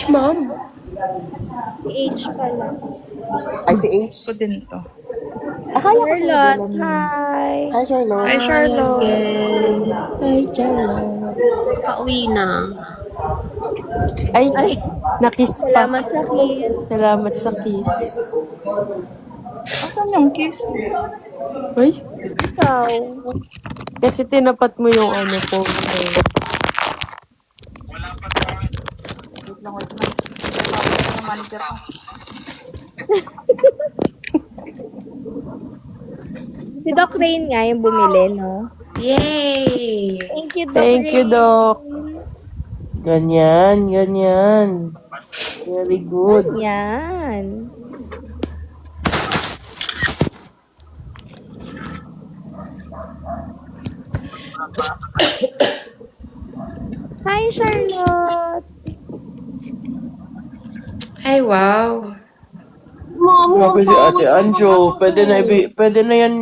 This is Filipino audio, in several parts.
Ma'am. Si H pala. Ay, si H. Ko din to. Akala ko sa'yo, Charlotte, Jelani. hi. Hi, Charlotte. Hi, Charlotte. Again. Hi, Charlotte. Pauwi na. Ay, Ay, nakiss pa. salamat sa kiss. Salamat sa kiss. Asan yung kiss? Uy, Ikaw. kasi tinapat mo yung ano po. Wait lang, wait lang. Tawag ko ng manager ko. Si Doc Rain nga yung bumili, no? Yay! Thank you, Doc Thank you, Rain. Doc. Ganyan, ganyan. Very good. Yan. Hi, Charlotte. Ay, wow. Grabe si Ate Anjo. Pwede na yan.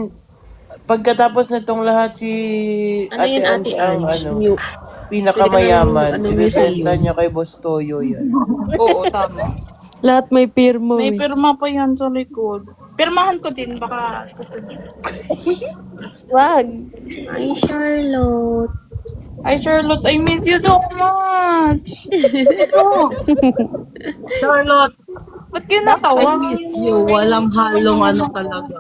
Pagkatapos nitong lahat si Ano Ate yun, Anjo Ate ang Ange? ano, pinakamayaman. Ano Ibebenta museum? niya kay Boss Toyo yan. Oo, tama. Lahat may pirmo May eh. pirma pa yan sa likod. Pirmahan ko din, baka Wag. Ay, Charlotte. Ay, Charlotte, I miss you so much. Charlotte, Ba't kayo natawa? I miss you. Walang halong ano talaga.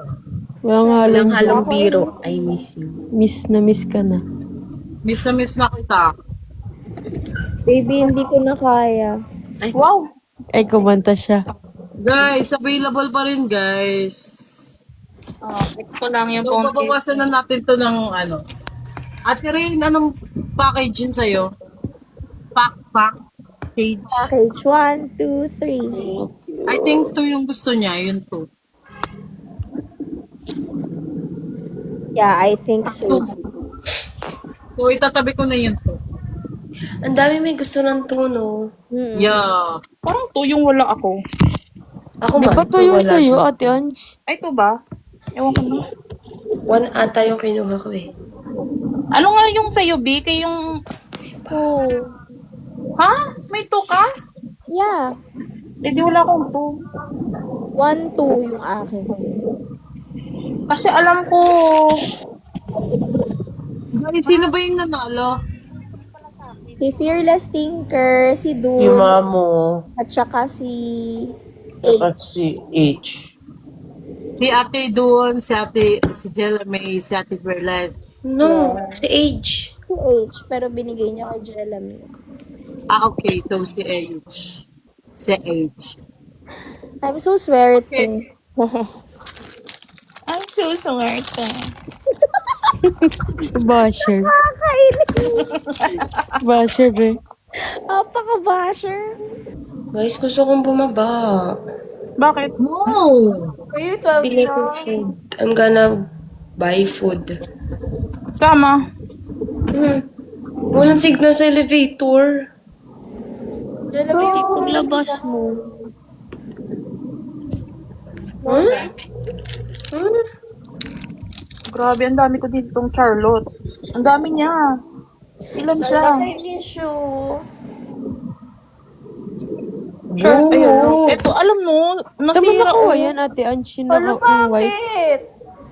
Walang Walang halong biro. I miss you. Miss na miss ka na. Miss na kita. Baby, hindi ko na kaya. Wow. Ay, kumanta siya. Guys, available pa rin, guys. Ito lang yung So, contest. babawasan na natin to ng ano. Ate Rain, anong package yun sa'yo? Package. Package 1, 2, 3. I think to yung gusto niya, yun to. Yeah, I think so. So, itatabi ko na yun to. Ang dami may gusto ng tuno. Yeah. Parang to yung wala ako. Ako Di man. ba to yung wala sa'yo, to. Ate Ange? Ay, to ba? Ewan ko na. One ata yung kinuha ko eh. Ano nga yung sa'yo, B? Kay yung... Oh. Ha? May to ka? Yeah. Eh, di wala akong to. 1, 2 yung akin. Kasi alam ko... Guys, sino ba yung nanalo? Si Fearless Thinker, si Si Dul, Mamo. at saka si At H. si H. Si Ate Doon, si Jella May, si Ate Verlet. No, si Age. Si H, pero binigay niya kay Jelamy. Okay. So, si H. Si H. I'm so swerte. I'm so sorry. Basher. Basher eh. Apaka-basher. Guys, gusto kong bumaba. Bakit? No! Ay, 12 Bili ko food. I'm gonna buy food. Sama. Walang signal sa elevator. Jelamy, Paglabas mo. Huh? Huh? Grabe, ang dami ko ditong Charlotte. Ang dami niya. Ilan siya? I miss you. Sure, ayun. Ito, alam mo, Tama nasira nakuha oh. yan, Ate Ange. Yung Ano, yung white. bakit?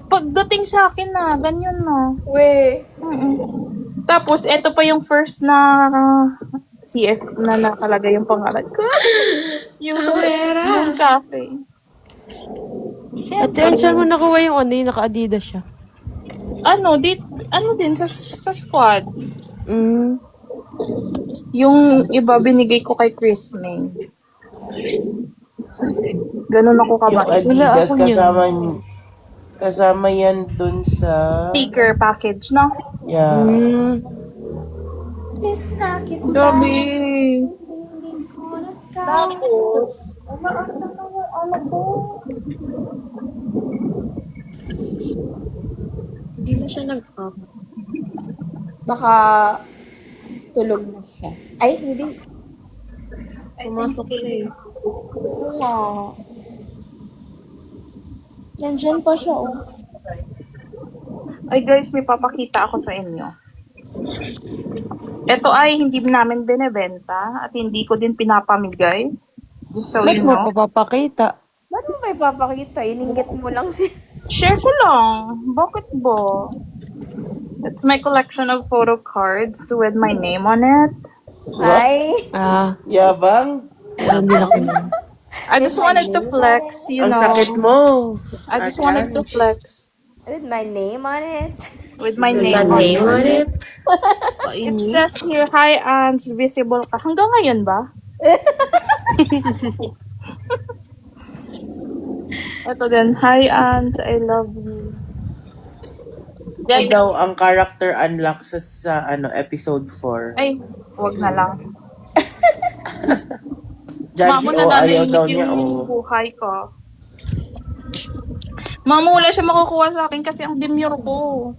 Pagdating sa akin na, ganyan na. We. Tapos, ito pa yung first na CF na nakalagay yung pangalan ko. yung cafe. Ate Ange, saan mo nakuha yung ano, yung naka-Adidas siya? Ano din, sa squad. Mm. Yung iba binigay ko kay Chris May. Ganun ako Yung kabait. Adidas, ako niyan. kasama yan dun sa... Sticker package, no? Yeah. Mm. Miss na kita. Gabi. Hindi ko nagkaya. Tapos, ano ko? Hindi na siya nag-up. Baka tulog na siya. Ay, hindi. Pumasok siya eh. Wala. Nandyan pa siya, oh. Ay guys, may papakita ako sa inyo. Ito ay hindi namin binebenta at hindi ko din pinapamigay. Just so Ba't you mo know. pa papakita? Ba't mo may papakita? Ininggit mo lang si... Share ko lang. Bakit ba? It's my collection of photo cards with my name on it. Ay! Ah, Yabang. meron din ako nun. I just wanted to flex, you Ang know. sakit mo. I just Ate wanted to Ange. flex With my name on it. with my With name my on name on it. it. It says here, hi Ange, visible ka. Hanggang ngayon ba? Ito din, hi Ange, I love you. Ito daw ang character unlock sa episode 4. Ay, wag na lang. Jancy, Mamo ayaw nananahimik daw niya, yung buhay ko. Mamo, wala siya makukuha sa akin kasi ang demure ko.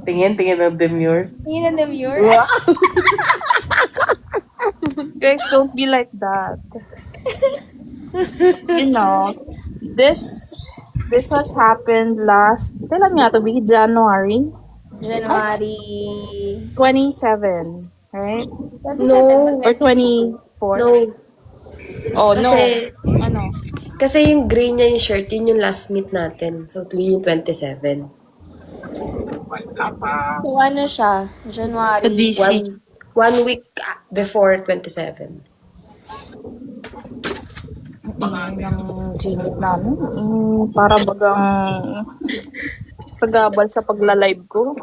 Tingin ng demure. Yun ang demure. Guys, don't be like that. You know, this has happened kailan nga to be? January January... 27, right? 27 Or 24? No. Oh, no. Kasi, Ano? kasi yung gray niya yung shirt, yun yung last meet natin. So, yung 27. So, ano siya? January... Sa DC. One week before 27. Ang ginit namin. Para bagang sagabal sa pagla-live ko.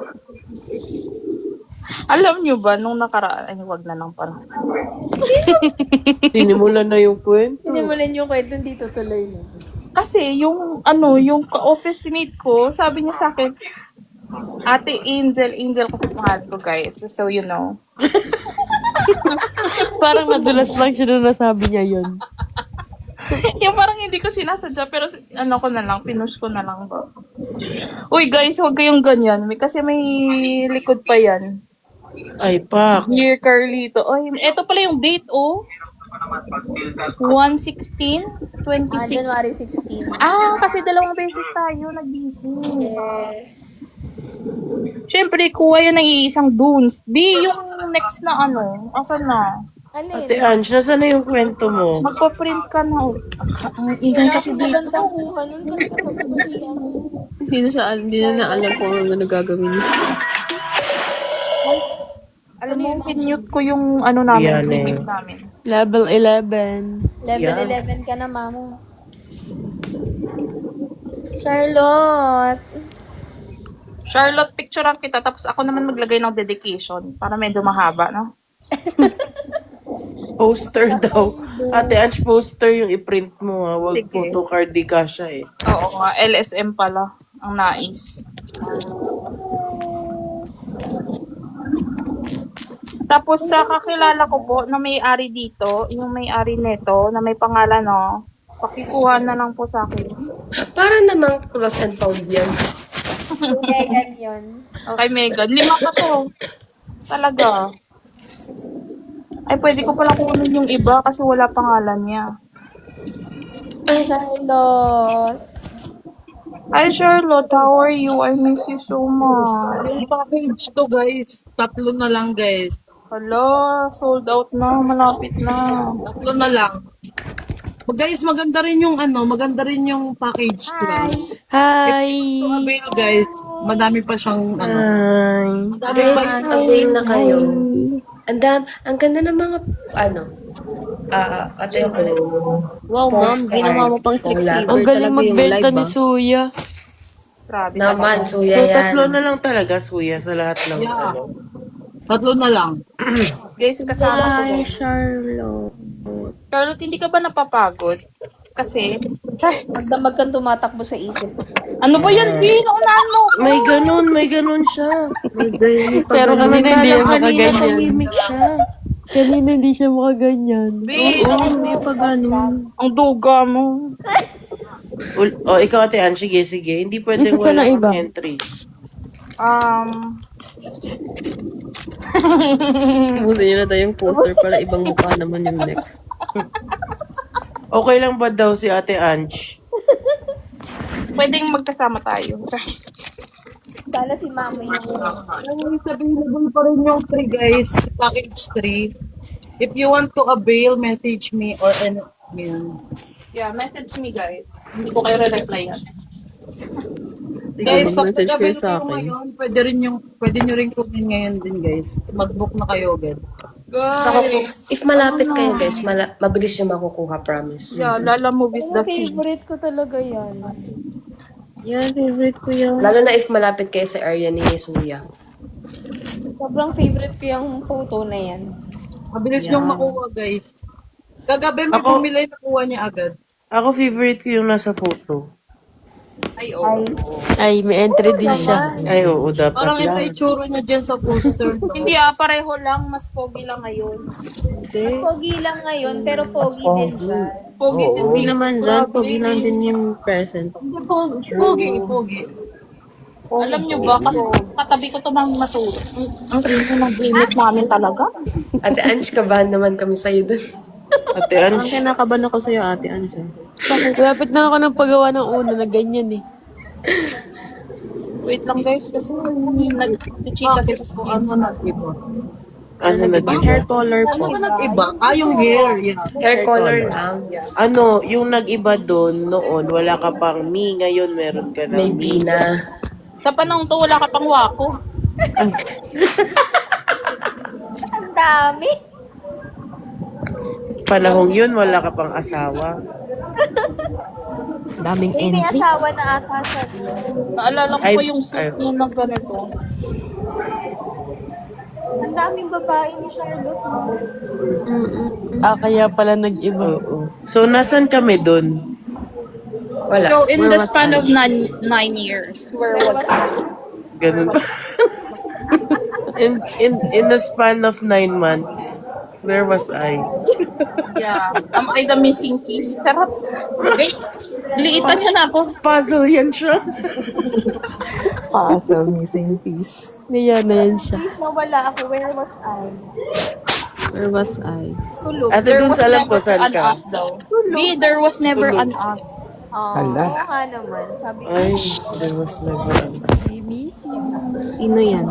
Alam nyo ba, nung nakaraan, ay wag na lang pala. Sinimulan na yung kwento. Sinimulan yung kwento, hindi tutuloy na. Kasi yung office mate ko, sabi niya sa akin, Ate Angel kasi pangalan ko guys, just so you know. Parang nadulas lang siya nung nasabi niya yun. Yung parang hindi ko sinasadya, pero ko na lang, pinush ko na lang ba. Uy guys, huwag kayong ganyan, kasi may likod pa yan. Ay, pak. Dear Carlito. Oy, eto pala yung date, oh. 1/16/26. January 16. Kasi dalawang beses tayo nag-busy. Yes. Siyempre, kuha yun ng iisang dunes. B, yung next na asan na? Ano Ate yun? Ange, nasaan na yung kwento mo? Magpa-print ka na. Ang ingay kasi dito. Magandang kuha nun kasi kapag Hindi na alam kung ano gagawin niya. Alam mo, pinmute ko yung namin, Yan clipping eh. namin. Level 11. Level Yeah. 11 ka na, mamo. Charlotte. Charlotte, picturean kita, tapos ako naman maglagay ng dedication para medyo mahaba, no? Poster daw. Ate Ange, poster yung i-print mo, ha. Wag Sige. photocard, di kasha eh. Oo nga, LSM pala ang nais. Tapos sa kakilala ko po na may-ari dito, yung may-ari nito na may pangalan, no, pakikuha na lang po sa akin. Para namang lost and found yan. Megan yun. Okay, Megan. 5 ka to. Talaga. Ay, pwede ko pala kunin yung iba kasi wala pangalan niya. Charlotte. Hi, Charlotte. How are you? I miss you so much. Yung package to guys, 3 na lang guys. Hala, sold out na. Malapit na. 3 na lang. Guys, maganda rin yung package to guys. Hi! So, avail guys, madami pa siyang Ay. madami pa Guys, avail na kayo. Ang ganda ng mga, ate yung ulit. Wow, ma'am. Ginawa mo pang strict Wala. sleeper. Ang galing magbenta ni Suya. Grabe Naman, suya So, yan. tatlo na lang talaga, suya, sa lahat ng Yeah. 3 na lang. Guys, kasama ko. Hi, Charlotte. Charlotte, hindi ka ba napapagod? Kasi, Magdamag kang tumatakbo sa isip. ano ba yan, B? Naunahan mo. May ganun siya. Pero kanina hindi siya makaganyan. Tahimik siya. Kanina hindi siya makaganyan. B, May pag-ano. ang duga mo. Ikaw Ate Ange, sige. Hindi pwedeng Isa pa na wala iba. kang entry. Ubusin niyo na tayo yung poster para ibang mukha naman yung next. Okay lang ba daw si Ate Ange? Pwedeng magkasama tayo. Sana si mama yung... It's available pa rin yung 3 guys, package 3. If you want to avail, message me or ano. Yan. Yeah, message me guys. Hindi ko kayo reply yan. Guys, pag message kayo nag-avail sa kayo akin. ngayon, pwede nyo rin kunin ngayon din guys. Mag-book na kayo agad. If malapit kayo guys, mabilis yung makukuha, promise. Yeah, Lala Movies the Ang King. favorite ko talaga yan. Yan, favorite ko yan. Lalo na if malapit kayo sa area ni Suya. Sobrang favorite ko yung photo na yan. Mabilis yung makuha guys. Kagabi may Ako- bumili, nakuha niya agad. Ako favorite ko yung nasa photo. Ay, oo. Ay, may entry din siya. Ay, oo, dapat Parang ito lang. itsura niya dyan sa poster. Hindi pareho lang. Mas pogi lang ngayon. Mas pogi lang ngayon, pero pogi din ba? Pogi din. Hindi naman dyan, pogi lang din yung present. Hindi, pogi. Alam nyo ba, kasi katabi ko tumang matulog. Ang rin ng gamit namin talaga. Ate Ange, kabahan naman kami sa'yo dun. Ate Ang Ange, kinakaban ako sa'yo, ate Ansel. Lapit na ako ng paggawa ng una na ganyan eh. Wait lang guys, kasi nag-chika si Ano nag-iba? ano na Hair color Ano po. ba nag-iba? Yung hair. Yeah. Hair color lang. Ano, yung nag-iba doon noon, wala ka pang me, ngayon meron ka na Maybe me. na. Sa panahon to, wala ka pang wako. Ang dami. Panahong yun, wala ka pang asawa. Daming May asawa na ata siya. Naalala ko Ay, pa yung suit ay. niya ng ganito. Ang daming babae ni Charlotte. Kaya pala nag-iba. Oo. So, nasan kami doon? Wala. So, in the span of 9 years, where was I? Ganun ba? in the span of 9 months, where was I? Yeah. Am I the missing piece? Charot. Guys, liitan niyo na ako. Puzzle yan siya. Niya na yan siya. Please, nawala ako. Where was I? Where was I? Tulog. Ate, doon sa alam ko saan an ka. us daw. Di, there was never an us. Oo nga naman. Sabi ko, Ay, there was never. Ino yan?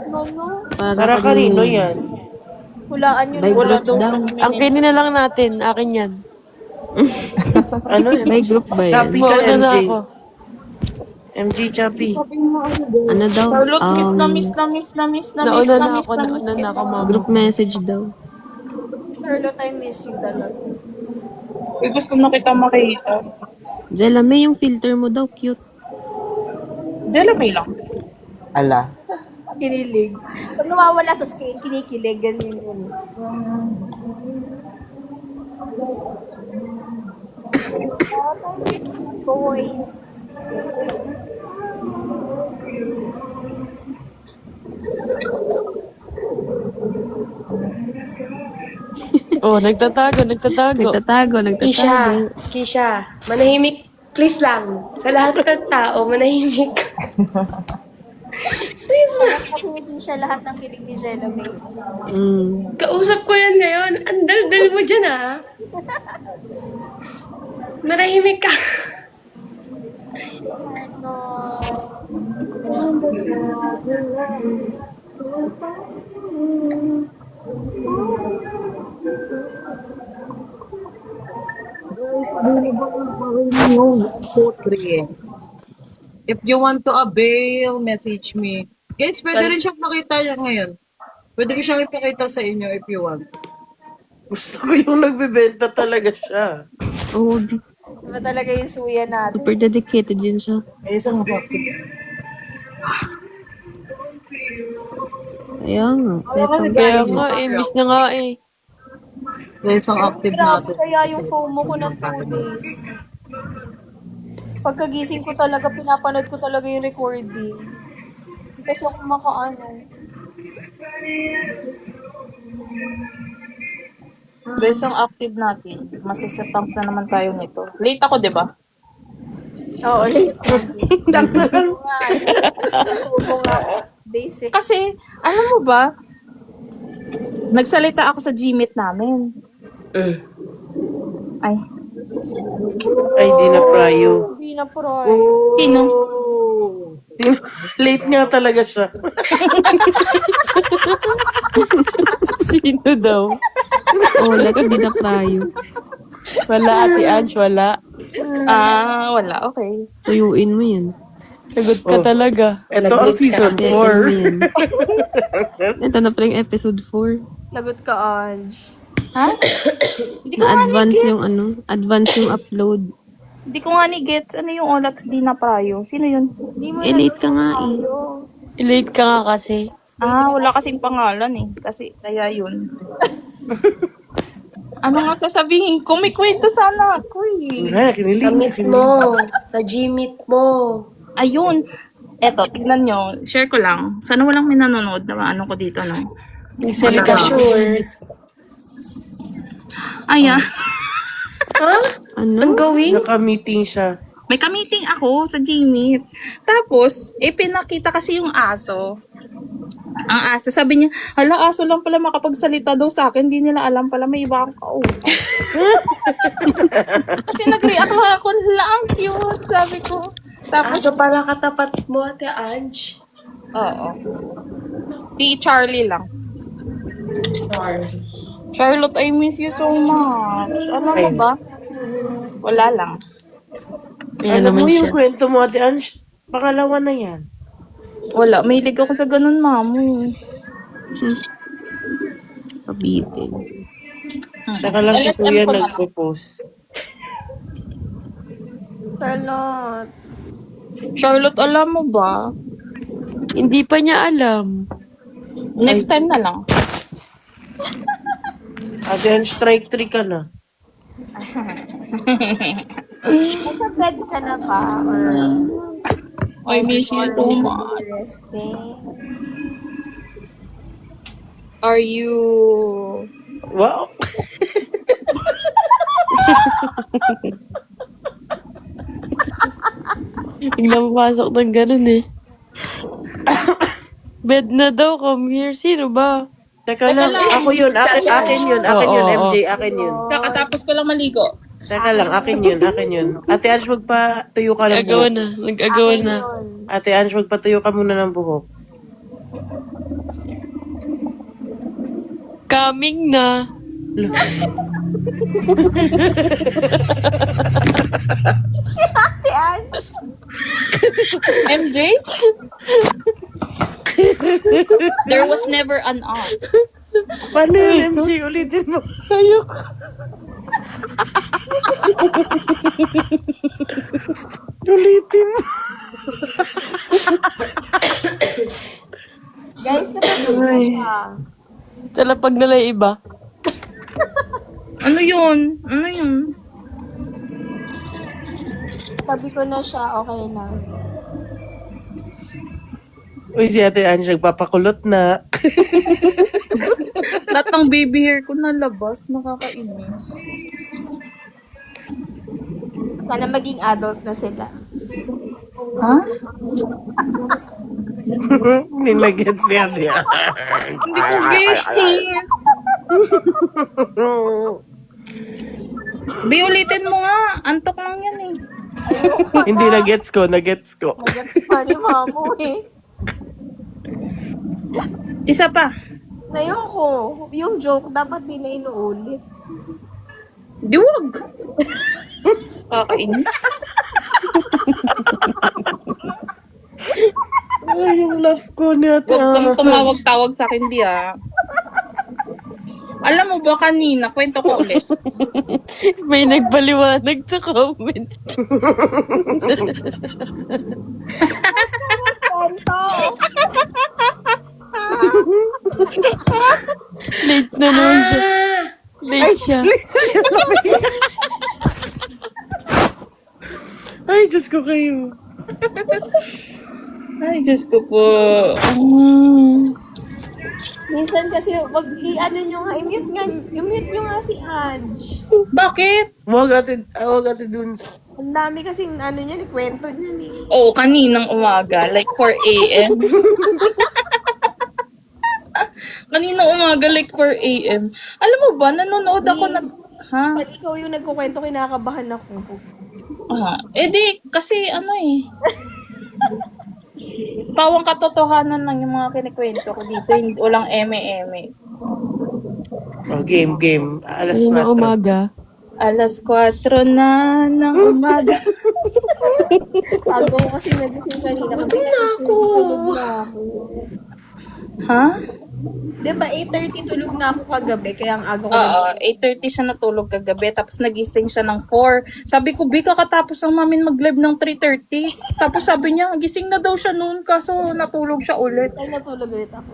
no. Para kanino yan? Hulaan yun. By Wala group daw daw. sa Ang kinin na lang natin, akin yan. Ano yan? By group ba yan? Copy ka, Mauna na MJ. ako. MJ Chappy. Ano daw? Charlotte, miss na. Nauna na ako, ma'am. Group message daw. Charlotte, I miss you talaga. Uy, gusto na kita makita. Jella, may yung filter mo daw, cute. Dela may lang. Kinilig. Pag nawawala sa screen, kinikilig. Ganyan yun. Boys. Oh, nagtatago. Kisha, manahimik. Please lang. Sa lahat ng tao, manahimik. Please lang. Kasi hindi siya lahat ng kilig ni Jella May. Kausap ko yan ngayon. Ang dal-dal mo dyan, ah. Manahimik ka. If you want to avail, message me. Guys, pwede rin siyang makita yan ngayon. Pwede ko siyang ipakita sa inyo if you want. Gusto ko yung nagbebenta talaga siya. Oh, Diba talaga yung suya natin? super dedicated din siya. Ay, isang makakita. Kaya nga. Kaya Kaya nga eh, miss na nga eh. May isang active Grabe natin. kaya yung FOMO ko ng 2 days. Pagkagising ko talaga, pinapanood ko talaga yung recording. Kasi ako makaano. Guys, ang active natin. Masiset up na naman tayo nito. Late ako, di ba? Oo, late. FOMO nga. Day 6. Kasi, alam mo ba, nagsalita ako sa Gmeet namin. Ay, Ay, di na prayo. Hindi na pro. sino? Late nga talaga siya. Sino daw? Oh, let's di na prayo. Wala, Ate Ange, wala. Wala. Okay. Suyuin mo yan. Sagot ka talaga. Ito ang season Yayain 4. mo yan. Ito na pala yung episode 4. Lagot ka, Ange. Ha? Hindi ko nga Na-advance ni-gets. yung advance yung upload. Hindi ko nga ni-gets. Ano yung Olats di na prayo? Sino yun? Hindi mo Late ka nga eh. Late ka nga kasi. Wala kasing pangalan eh. Kasi, kaya yun. Ano nga sasabihin ko? May kwento sana ako eh. Kinilig. Kamit mo. Sa Gmeet mo. Ayun. Eto, tignan nyo. Share ko lang. Sana walang may nanonood na ano ko dito, no? Nagsali ka sure. Ayan. Ano? Ongoing? Naka-meeting siya. May ka-meeting ako sa Gmeet. Tapos, pinakita kasi yung aso. Ang aso, sabi niya, hala, aso lang pala makapagsalita daw sa akin. Hindi nila alam pala may iba akong kausap. Kasi nag-react lang ako, hala, ang cute, sabi ko. Tapos, Aso pala katapat mo, Ate Ange. oo. Si Charlie lang. Charlotte, I miss you so much. Ano mo ba? Wala lang. Ayan Alam naman mo siya. yung kwento mo, Ate Ange, pangalawa na yan. Wala, mahilig ako sa ganun, mamo. Pabitin. Taka lang si LSM Kuya ko na lang. nagpo-post. Charlotte. Charlotte, alam mo ba? Hindi pa niya alam. Next time na lang. Ate Ange, strike 3 ka na. Nasa bed ka na ba? Or I miss you so much. resting? Are you... Wow! Biglang pasok ng ganun eh. Bed na daw, come here. Sino ba? Teka lang, ako yun, akin yun, Oo, MJ, akin yun. Kakatapos ko lang maligo. Teka lang, akin yun. Ate Ange, magpatuyo ka ng Nag-agawa buhok. na. Nag-agawa na. Ate Ange, magpatuyo ka muna ng buhok. Coming na. Ate Ange. MJ? There was never an on. Paano yun, MJ? Ulitin mo. Ayoko. Ulitin mo. Guys, kapag siya. Talapag na lang iba. Ano yun? Ano yun? Sabi ko na siya, okay na. Uy, si Ate Ange, nagpapakulot na. Lahat ng baby hair ko nalabas. Nakakainis. Sana maging adult na sila. Ha? Hindi nag-gets ni Ate Ange. Hindi ko guess eh. Ulitin mo nga. Antok lang yan eh. Hindi nag-gets ko. Nagets pa ni Mamo eh. Isa pa. Ayoko. Yung joke, dapat di na inuulit. Diwag. Kakainis. Ay, yung laugh ko ni Ate Huwag kang Ange. tumawag-tawag sa akin, Bia. Alam mo ba kanina, kwento ko ulit. May nagpaliwanag sa comment. Kwento! Late na naman siya. Late siya. Ay, Diyos ko kayo. Ay, Diyos ko po. Minsan kasi, wag i-ano nyo nga, i-mute nyo nga si Ange. Bakit? Huwag ate dun. Ang dami kasing ano niya, kwento niya ni. Oo, kaninang umaga. Like 4 a.m. Kaninang umaga, like 4 a.m. Alam mo ba, nanonood ako na... Ha? Pag ikaw yung nagkukwento, kinakabahan ako. Di, kasi ano eh. Pawang katotohanan lang yung mga kinikwento ko dito. Hindi walang eme-eme. Oh, game. Alas Ayun na 4. umaga. Alas 4 na ng umaga. Bago ko kasi nagising kanina. Pagod na ako. Ha? Diba 8:30 tulog na ako kagabi, kaya ang aga ko Oo, 8:30 siya natulog kagabi, tapos nagising siya ng 4. Sabi ko, Bi, kakatapos ng mamin mag-live ng 3:30. Tapos sabi niya, gising na daw siya noon, kaso natulog siya ulit. Ay, natulog ulit ako.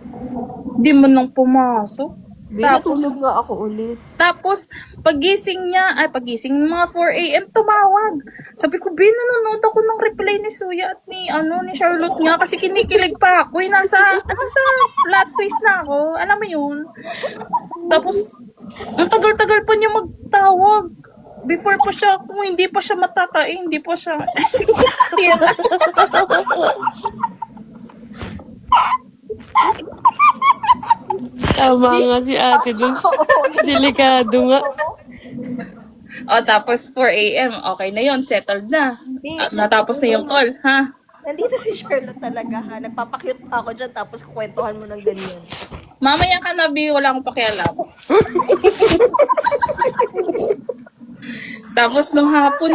Di mo nang pumasok. Natulog nga ako ulit. Tapos, pagising ng mga 4 a.m., tumawag. Sabi ko, Bi, nanonood ako ng reply ni Suya at ni Charlotte nga kasi kinikilig pa ako. Nasa plot twist na ako. Alam mo yun? Tapos, ang tagal-tagal pa niya magtawag. Before pa siya, kung hindi pa siya matatain, hindi pa siya... Tama nga si ate dun. Delikado nga. O, tapos 4 a.m., okay na yon, settled na. Natapos na yung call, ha? Nandito si Charlotte talaga ha. Nagpapakyut pa ako dyan tapos kukwentuhan mo ng ganyan. Mamaya ka na, Bi, wala akong pakialam. Tapos nung hapon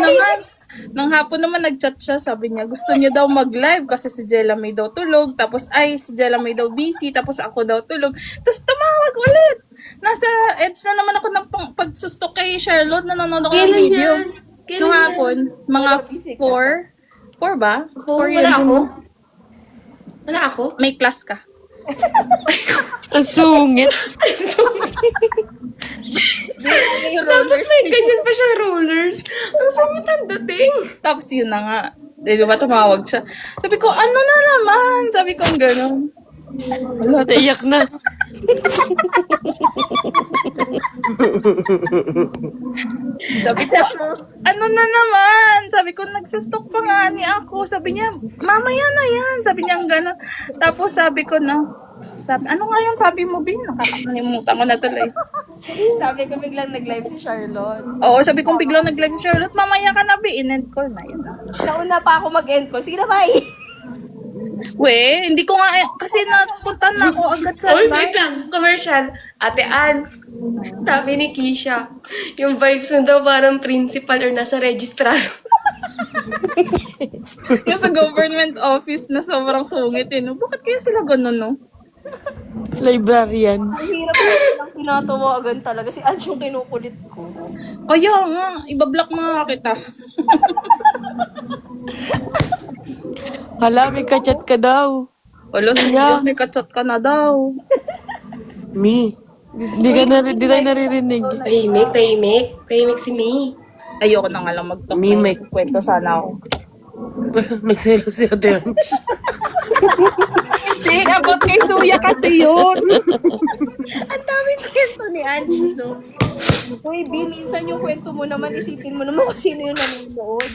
naman nag-chat siya, sabi niya gusto niya daw mag-live kasi si Jella May daw tulog, tapos si Jella May daw busy, tapos ako daw tulog. Tapos tumawag ulit. Nasa edge na naman ako ng pagsustok kay Charlotte, nanonood ako ng Kailan video. yan? Kailan Nung yan? hapon, mga 4 ba? 4 Wala ako. Wala ako? May class ka. Ang sungit. Tapos may ganyan pa siyang rollers. Ang sungit ang dating. Tapos yun na nga. Di ba tumawag siya? Sabi ko, ano na naman? Sabi ko, gano'n. Wala, naiyak na. Sabi ko, ano na naman? Sabi ko, nagsustok pa nga ni ako. Sabi niya, mamaya na yan. Sabi niya, gano'n. Tapos sabi ko na, ano nga yung sabi mo, Bin? Nakakalimutan ko na tuloy. Sabi ko biglang nag-live si Charlotte. Oo, sabi kong biglang nag-live si Charlotte, mamaya ka na, Bin. In-end call na yun. Nauna pa ako mag-end ko. Sige na, bye! We, hindi ko nga, kasi napunta na ako agad sa Oy, live. wait lang. Commercial. Ate Ann, sabi ni Keisha, yung vibes mo daw parang principal or nasa registrar. Yung sa government office na sobrang sungit eh. No? Bakit kaya sila ganun, no? Librarian. Ang hirap ng tinatawagan talaga. Si Ange yung kinukulit ko. Kaya nga, ibablock mga kita. Hala, may kachat ka daw. Wala, sige, may kachat ka na daw. Me. Di tayo naririnig. Tahimik si May. Ayoko na nga lang mag-talk. Mimic. Kwento sana ako. Nagselo si Ate Ange. Hindi, about kay Suya kasi yun. Ang dami ng kwento ni Ange, no? Uy, B, minsan yung kwento mo naman, isipin mo naman kung sino yung nanonood.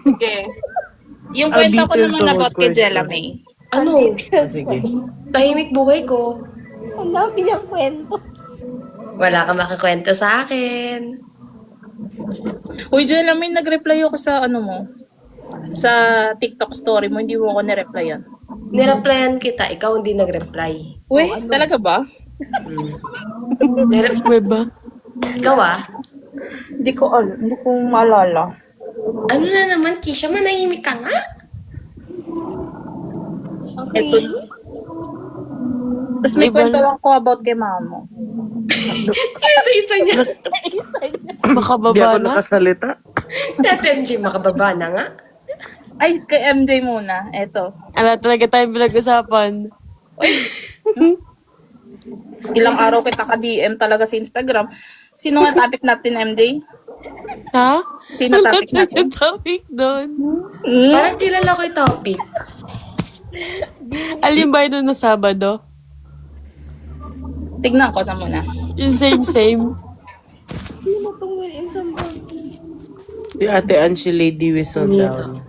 Okay. Yung kwento ko detail naman to about kay kwento. Jella May. Ano? Sige. Tahimik buhay ko. Ang dami niyang kwento. Wala ka makakwento sa akin. Uy, Jella May, nag-reply ako sa ano mo. Sa TikTok story mo, hindi mo ako nireplyan. Nireplyan kita, ikaw hindi nag-reply. Uy, talaga ba? May ba? Ikaw Hindi ko maalala. Ano na naman, Keisha, manahimik ka nga. Ito. Tapos may kwento ko about kay mama. Ano isa niya? Hindi Makababa ako na? nakasalita. Dati MJ, makababa na nga. Ay, kay MJ muna. Eto. Ala, talaga tayong pinag-usapan. Ilang araw kita ka-DM talaga sa Instagram. Sino nga topic natin, MJ? Ha? Sino topic natin? Yung topic doon. Parang kilala ko yung topic. Alin ba yun na Sabado? Tignan ko na muna. Yung same. Hindi mo itong win in some Si Ate Ange, si Lady Whistle down.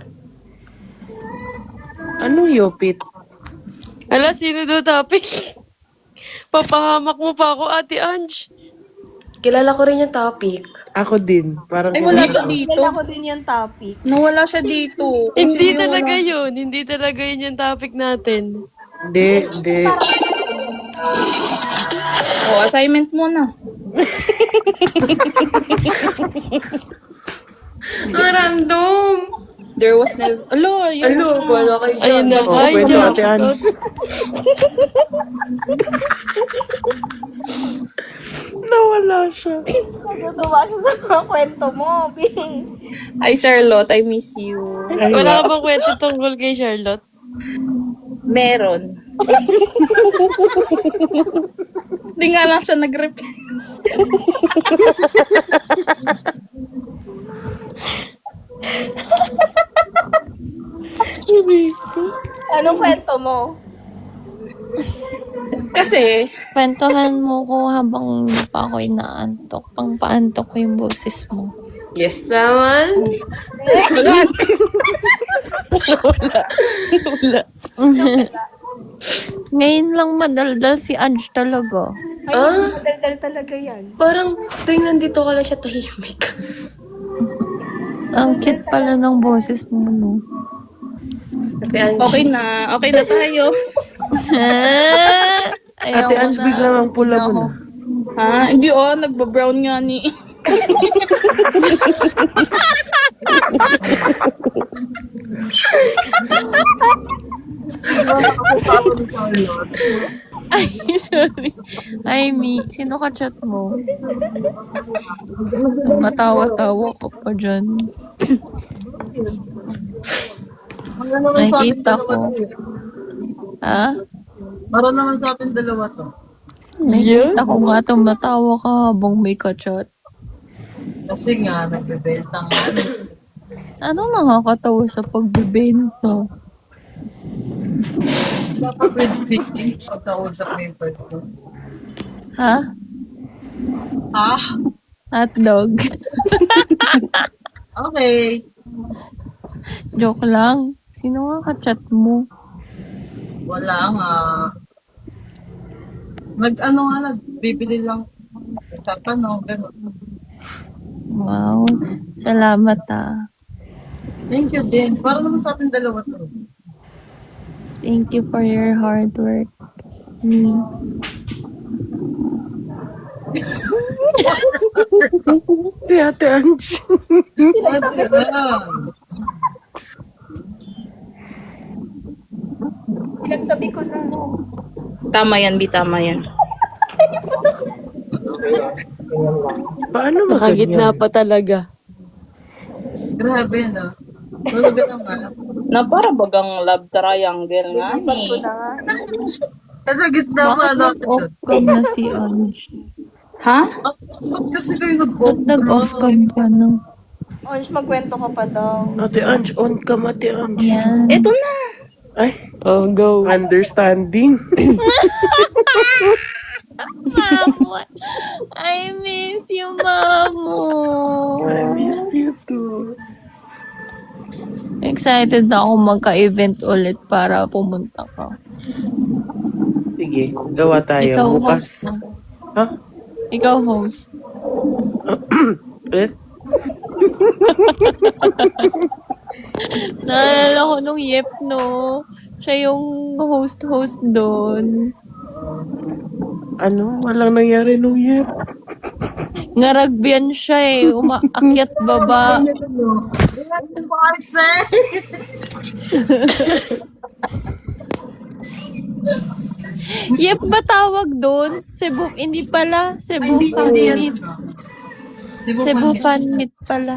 Anong yupit? Ala, sino daw topic? Papahamak mo pa ako, Ate Ange. Kilala ko rin yung topic. Ako din. Parang Ay, wala kilala siya ko. dito. Kailan ko din yung topic. Nawala siya dito. Hindi Kasi talaga wala. yun. Hindi talaga yun yung topic natin. Hindi. Oh, assignment muna. Random. There was never... Alo, yun. Ano, wala kayo Ayun na. Oh, Ay, kwento joke. Ate Ange. Nawala siya. Natutuwa siya sa mga kwento mo, B. Hi, Charlotte. I miss you. Ay, Wala ka bang kwento tungkol kay Charlotte? Meron. Hindi nga lang siya nag-reply. Anong kwento mo? Kasi, Kwentuhan mo ko habang hindi pa ako inaantok. Pang paantok ko yung boses mo. Yes naman. Ngayon lang madaldal si Ange talaga. Ay, Ah? madaldal talaga yan. Parang tuwing nandito ka lang siya tahimik. Ang cute pala ng boses mo, no? Ate Ange. okay na. Okay na tayo. Ayaw Ate ko Ange, na. biglang ang pula mo na. Ha? Hindi, nagba-brown nga ni. Ay, sorry. Ay, sino ka chat mo? Matawa-tawa ka pa dyan. Nakikita ko. Ha? Para naman sa atin dalawa to. Nakikita ko nga tumatawa ka habang may ka-chat. Kasi nga, nagbebenta nga. Anong nakakatawa sa pagbibenta? Dapat with fishing, pagkausap mo yung person. Ha? Ah, Hotdog? okay. Joke lang. Sino nga ka-chat mo? Wala nga. Nagbibili lang. Tatanong, gano'n. Wow. Salamat ah. Thank you din. Para naman sa atin dalawa to. Thank you for your hard work. Me. Si Ate Ange. Pinagtabi ko na. Tama yan, Bi. Tama yan. Paano Nakagitna maganyan? pa talaga. Grabe, no? Talaga naman. Na para bagang love triangle nga Pag ko ni. na nga. Kasi gitna pa, no? Off cam na si Ange. Ha? Ba't kasi kayo Ba't nag-off cam ka na? Ons, magkwento ka pa daw. Ate Ange, on cam Ate Ange. Yan. Eto na. Ay, Oh, go. understanding. Mamo. I miss you, Mamo. I miss you too. Excited na ako magka-event ulit para pumunta ka. Sige, gawa tayo. Ikaw host Bukas. na. Ha? Ikaw host. Ulit? Naalala ko nung Yep, no? Siya yung host doon. Ano? Walang nangyari nung year. Ngaragbian siya eh. Umaakyat baba. Yep ba tawag doon? Cebu, hindi pala. Cebu Fan Hindi yan. Meet. Cebu Cebu Fan Fan Meet pala.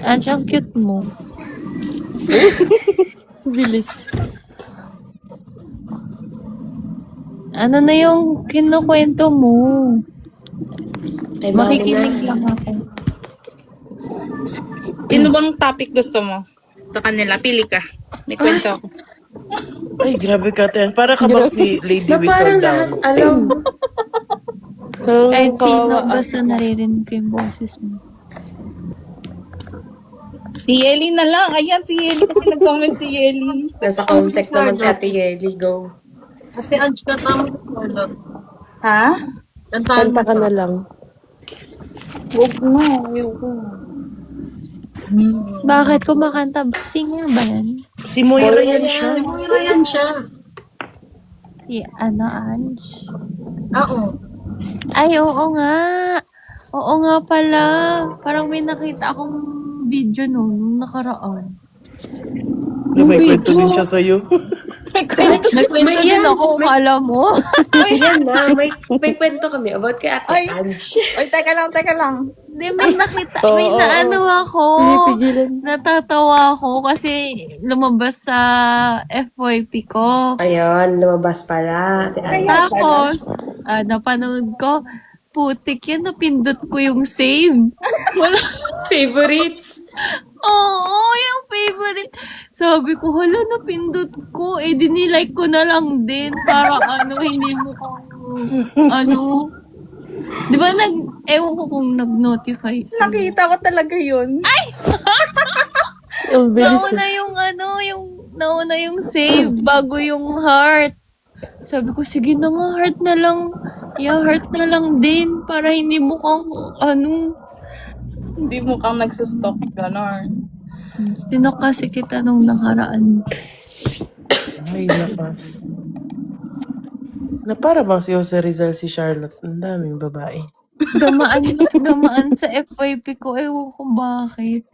Ange, ang cute mo. Bilis. Ano na yung kinukwento mo? Ay, Makikinig lang ako. Sino bang topic gusto mo? Sa kanila, pili ka. May kwento ako. Ay, grabe ka, Ate Ange. Para ka bang si Lady Na parang Whistle lahat Down. alam. Kahit sino basta naririnig ko yung boses mo. Si Yeli na lang. Ayan, si Yeli. Kasi nag-comment si Yeli. Nasa contact naman si Ate Yeli. Go. Ate Ange, katama ko Charlotte. Ha? Kantahan Kanta ka na lang. Huwag na. Ayoko. Bakit kumakanta ba? Singer ba yan? Si Moira yan siya. Mira yan siya. Si ano, Ange? Oo. Ay, oo nga. Oo nga pala. Parang may nakita akong video nung nakaraan. Na may kwento din siya sa'yo. May yan ako, kala mo. Yan na, may kwento kami about kay Ate Ay. Ange. Ay, teka lang. Di, may nakita, may Oo, naano ako. Pinipigilan. Natatawa ako kasi lumabas sa FYP ko. Ayun, lumabas pala. Ate Ange. Tapos, napanood ko, putik yan, napindot ko yung save. Wala. Favorites. Oo, yung favorite. Sabi ko, hala, napindot ko. Eh, dinilike ko na lang din para hindi mo di ba ewan ko kung nag-notify sa'yo. Nakita ko talaga yun. Ang bilis. Nauna yung save bago yung heart. Sabi ko, sige na nga, heart na lang. Heart na lang din para hindi mukhang Hindi mo kang nagsustok. Ganon. Tinok kasi kita nung nakaraan. Ay, lakas. Na para bang si Jose Rizal si Charlotte. Ang daming babae. Gamaan sa FYP ko. Ewan ko bakit.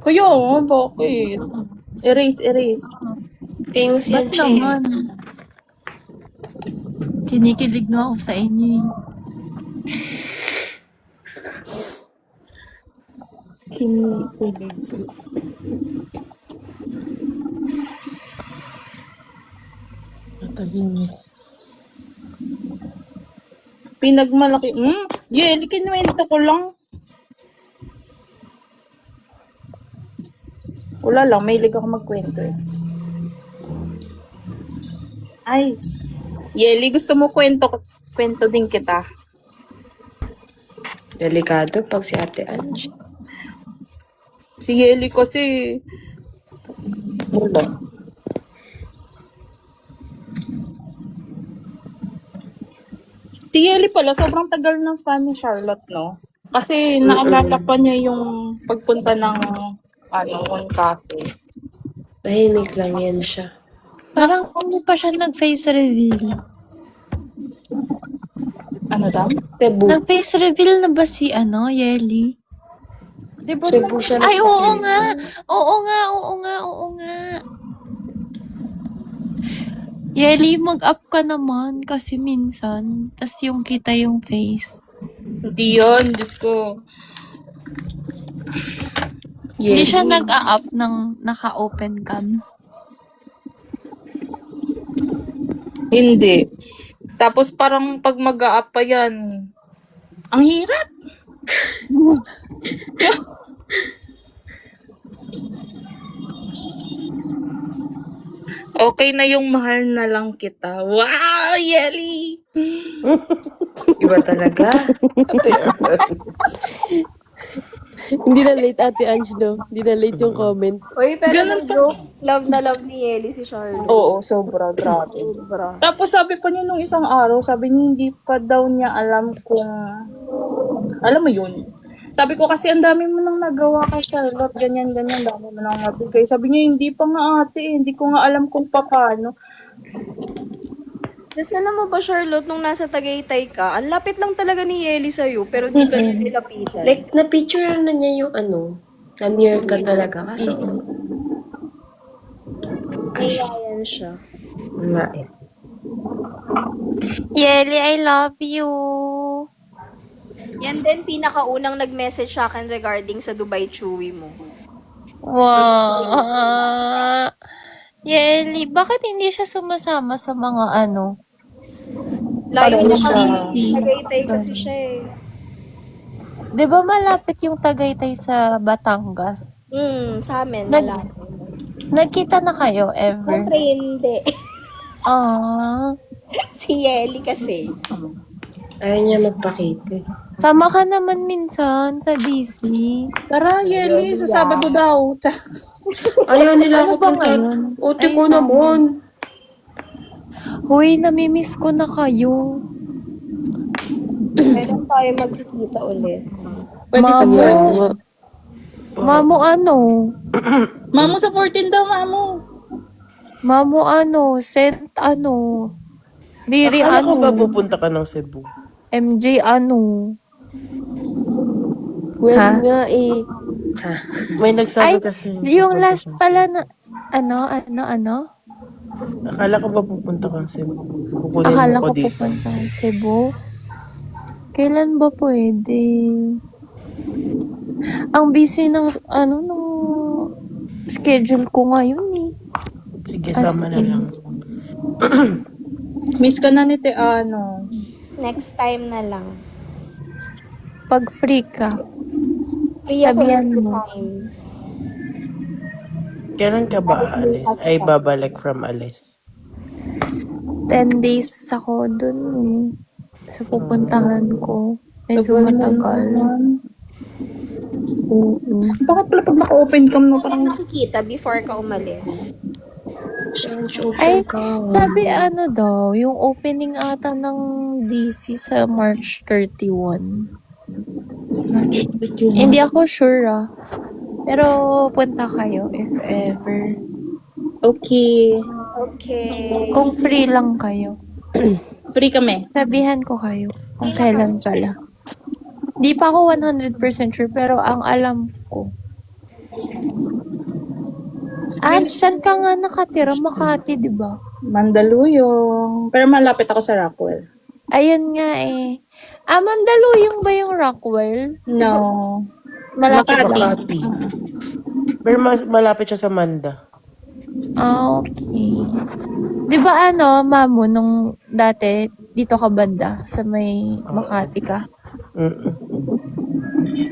Kaya, bakit? Erase. Famous yan Ba't siya. eh. naman? Kinikilig na ako sa inyo eh. Natahimik. Pinagmalaki. Yeli, kinuwento ko lang. Wala lang, mahilig ako magkwento eh. Ay, Yeli, gusto mo kwento din kita. Delikado pag si Ate Ange. Si Yeli kasi, wala. Si Yeli pala, sobrang tagal ng fan ni Charlotte, no? Kasi naalala pa niya yung pagpunta ng, cafe. Tahimik lang yan siya. Parang hindi pa siya nag-face reveal. Ano daw? Cebu. Nag-face reveal na ba si Yeli? Cebu siya. Ay, oo nga. Oo nga. Yeli, mag-up ka naman kasi minsan, tas yung kita yung face. Hindi yun, Diyos ko. Hindi siya nag-a-up ng naka-open cam. Hindi. Tapos parang pag mag-a-up pa yan, ang hirap. Okay na yung mahal na lang kita. Wow, Yeli! Iba talaga. Hindi na late Ate Ange, no? Hindi na late yung comment. Uy, pero Ganun no joke, love na love ni Yeli si Charlotte. Oo, sobra. Grabe. Sobra. Tapos sabi pa niya nung isang araw, sabi niya hindi pa daw niya alam kung, alam mo yun. Sabi ko kasi ang dami mo nang nagawa kay Charlotte, ganyan, dami mo nang nabigay. Sabi niya, hindi pa nga ate, hindi ko nga alam kung paano. Tapos alam mo ba, Charlotte, nung nasa Tagaytay ka, ang lapit lang talaga ni Yeli sa'yo, pero di ka niya nilapitan. Like, na-picture na niya yung na-near ka talaga. Kaso, Ayan siya. wala eh. Yeli, I love you. Yan din, pinakaunang nag-message sa akin regarding sa Dubai Chewy mo. Wow. Yeli, bakit hindi siya sumasama sa mga Layo Pareho na kasi. siya. Tagaytay kasi siya eh. Di ba malapit yung Tagaytay sa Batangas? Sa amin, Nag- malapit. Nagkita na kayo ever? Siyempre hindi. Ah. Si Yeli kasi. Ayaw niya magpakita eh. Sama ka naman minsan sa Disney. Tara, Yeli, sa Sabado daw. Ayaw nila ako Ano ba punta. ngayon? Ote Ay, ko sama. naman. Hoy, namimiss ko na kayo. Kailan tayo magkikita ulit? Pwede sa Mamo. birthday. Mamo ano? Mamo sa 14 daw, mamo. Mamo ano? Sent ano? Riri Akala ko ano? ba pupunta ka ng Cebu? MJ ano? Well Ha? nga eh. May nagsabi Ay, kasi. yung pupunta last kang pala Cebu. na, ano? Akala ko ba pupunta kang Cebu? Kukunin Akala mo ko ko dito. pupunta sa Cebu. Kailan ba pwede? Ang busy ng, ng schedule ko ngayon eh. Sige, As sama na in. lang. Miss ka na ni Te ano. Next time na lang. Pag free ka, Free ako Sabihan every mo. time. Kailan ka ba aalis? Ay, babalik from alis. 10 days ako dun eh. Sa pupuntahan ko. Medyo matagal. Oo. Bakit pala pag naka-open cam na parang... Nakikita before ka umalis. Ay, sabi daw, yung opening ata ng DC sa March 31. March 31. Hindi ako sure Pero punta kayo if ever. Okay. Okay. Kung free lang kayo. Free kami. Sabihan ko kayo kung kailan pala. Di pa ako 100% sure pero ang alam ko. Saan ka nga nakatira? Makati, di ba? Mandaluyong. Pero malapit ako sa Rockwell. Ayun nga eh. Mandaluyong ba yung Rockwell? No. Malapit Makati. lang. Makati. Pero malapit siya sa Manda. Okay. Di ba Mamo, nung dati, dito ka banda, sa may Makati ka? Mm-mm.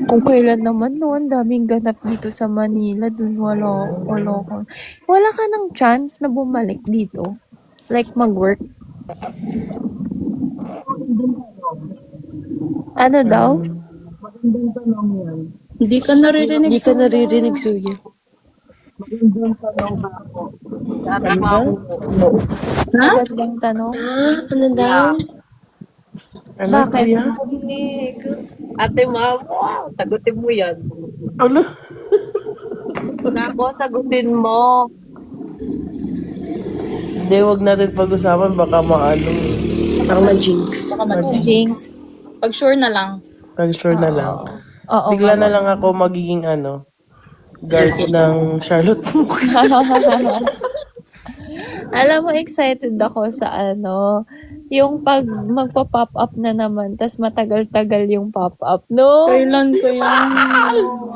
Kung kailan naman no, ang daming ganap dito sa Manila, dun wala ka ng chance na bumalik dito? Like mag-work? Ano daw? Hindi ka naririnig. Suya. Ano ba? Ha? Magandang tanong. Ano daw? Ano, Bakit? kuya? Ate Mamo, sagutin mo yan. Ano? Nako, sagutin mo. Hindi, wag natin pag-usapan. Baka maano. Baka ma-jinx. Baka mag-jinx. Pag sure na lang. Pag sure na lang. Oo. Bigla na lang ako magiging guard ng Charlotte Book. Alam mo, excited ako sa yung pag magpa-pop up na naman, tas matagal-tagal yung pop up, no? Kailan ko yan?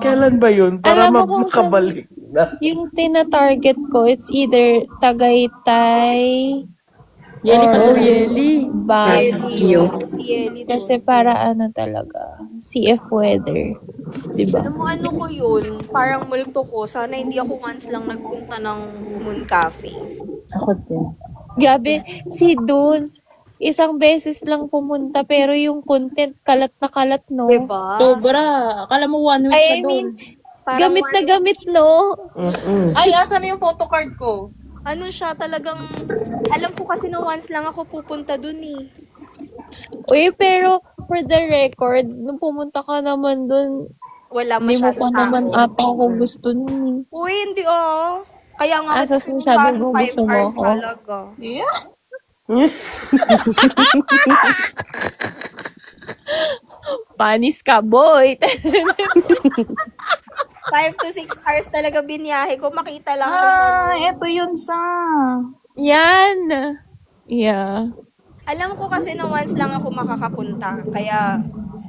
Kailan ba yun? Para Alam mo kung makabalik na. Yung tina-target ko, it's either Tagaytay Yeli pa or rin. Baguio. Si Ellie. Kasi para talaga, CF weather. Diba? Alam mo ko yun? Parang multo ko. Sana hindi ako once lang nagpunta ng Moon Cafe. Ako din. Grabe, si Dudes, isang beses lang pumunta, pero yung content, kalat na kalat, no? Diba? Sobra. Akala mo 1 week Ay, siya I doon. mean, Parang gamit na gamit, no? Mm-mm. Ay, asan na yung photocard ko? ano siya talagang, alam ko kasi na once lang ako pupunta dun eh. Uy, pero for the record, nung pumunta ka naman dun, Wala hindi mo masyadong pa naman tao. ata ako gusto nun. Uy, hindi Kaya nga, So sinasabi mo gusto mo ako? talaga. Yeah. Panis ka, boy! 5 to 6 hours talaga biniyahe ko. Makita lang Eto yun siya. Yan! Yeah. Alam ko kasi na once lang ako makakapunta. Kaya,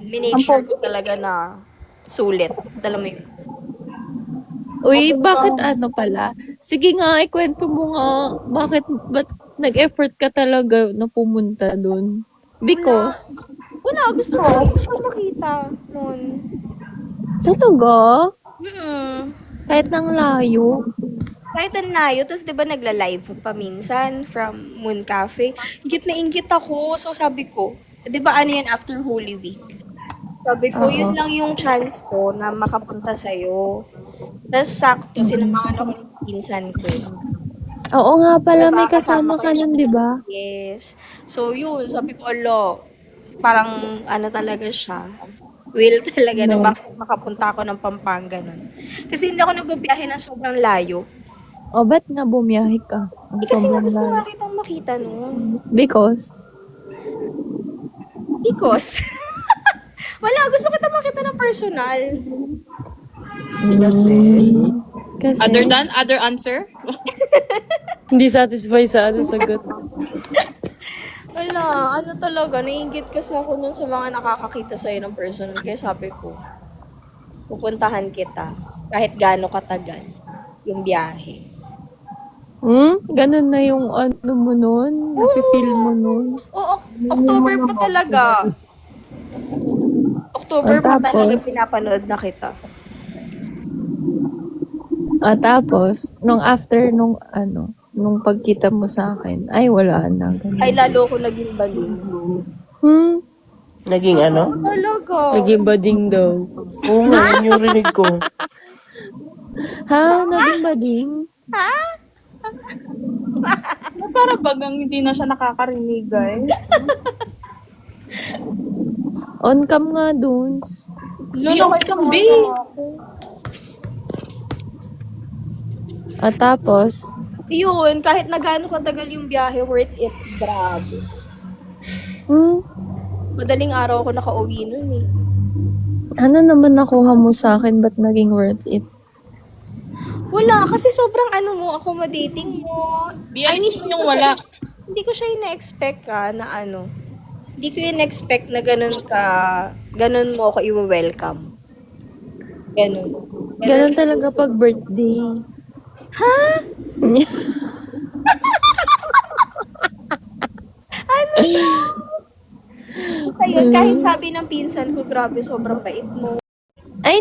minake sure ko talaga na sulit. Dala mo yun. Uy, bakit pala? Sige nga, ikwento mo nga. Ba't nag-effort ka talaga na pumunta dun? Because? Wala, gusto ko makita nun. Talaga? Kahit Kahit nang layo? ang layo, tapos di ba nagla-live pa minsan from Moon Cafe. Ingit na ingit ako. So sabi ko, di ba ano yun after Holy Week? Sabi ko, yun lang yung chance ko na makapunta sa'yo. Tapos sakto, sinamahan ako ng pinsan ko. Oo nga pala, may Diba, kasama ka nun, di ba? Yes. So yun, sabi ko, alo, parang ano talaga siya. Will talaga na bakit makapunta ako ng Pampanga nun. Kasi hindi ako nagbabiyahe ng sobrang layo. O, ba't nga bumiyahe ka? Ang Kasi nga sobrang gusto layo. nga kitang makita nun. Because? Wala, gusto kita makita ng personal. Kasi, Kasi, Other answer? hindi satisfy sa ano sagot. Wala, ano talaga, naiingit kasi ako nun sa mga nakakakita sa'yo ng personal. Kaya sabi ko, pupuntahan kita kahit gaano katagal yung biyahe. Ganun na yung ano mo nun? Napifeel mo nun? Oo, October pa talaga. October pa Tapos? talaga pinapanood na kita. Tapos, nung after nung pagkita mo sa akin, ay wala na. Ganun. Ay, lalo ko naging baling. naging ano? Talaga. Naging bading daw. Oo nga, yun yung rinig ko. Ha? Naging bading? Para bagang hindi na siya nakakarinig, guys. On cam nga dun. Yung kambi. Tapos, Yun, kahit na gaano katagal yung biyahe, worth it. Grabe. Madaling araw ako nakauwi nun eh. ano naman nakuha mo sa akin? Ba't naging worth it? Wala, kasi sobrang ano mo, accommodating mo. BIC yung wala. Hindi ko siya in-expect na ano. Hindi ko in-expect na ganun mo ako i-welcome. Ganun. Ganun talaga pag birthday. Basta yun, kahit sabi ng pinsan ko, grabe, sobrang bait mo. Ay,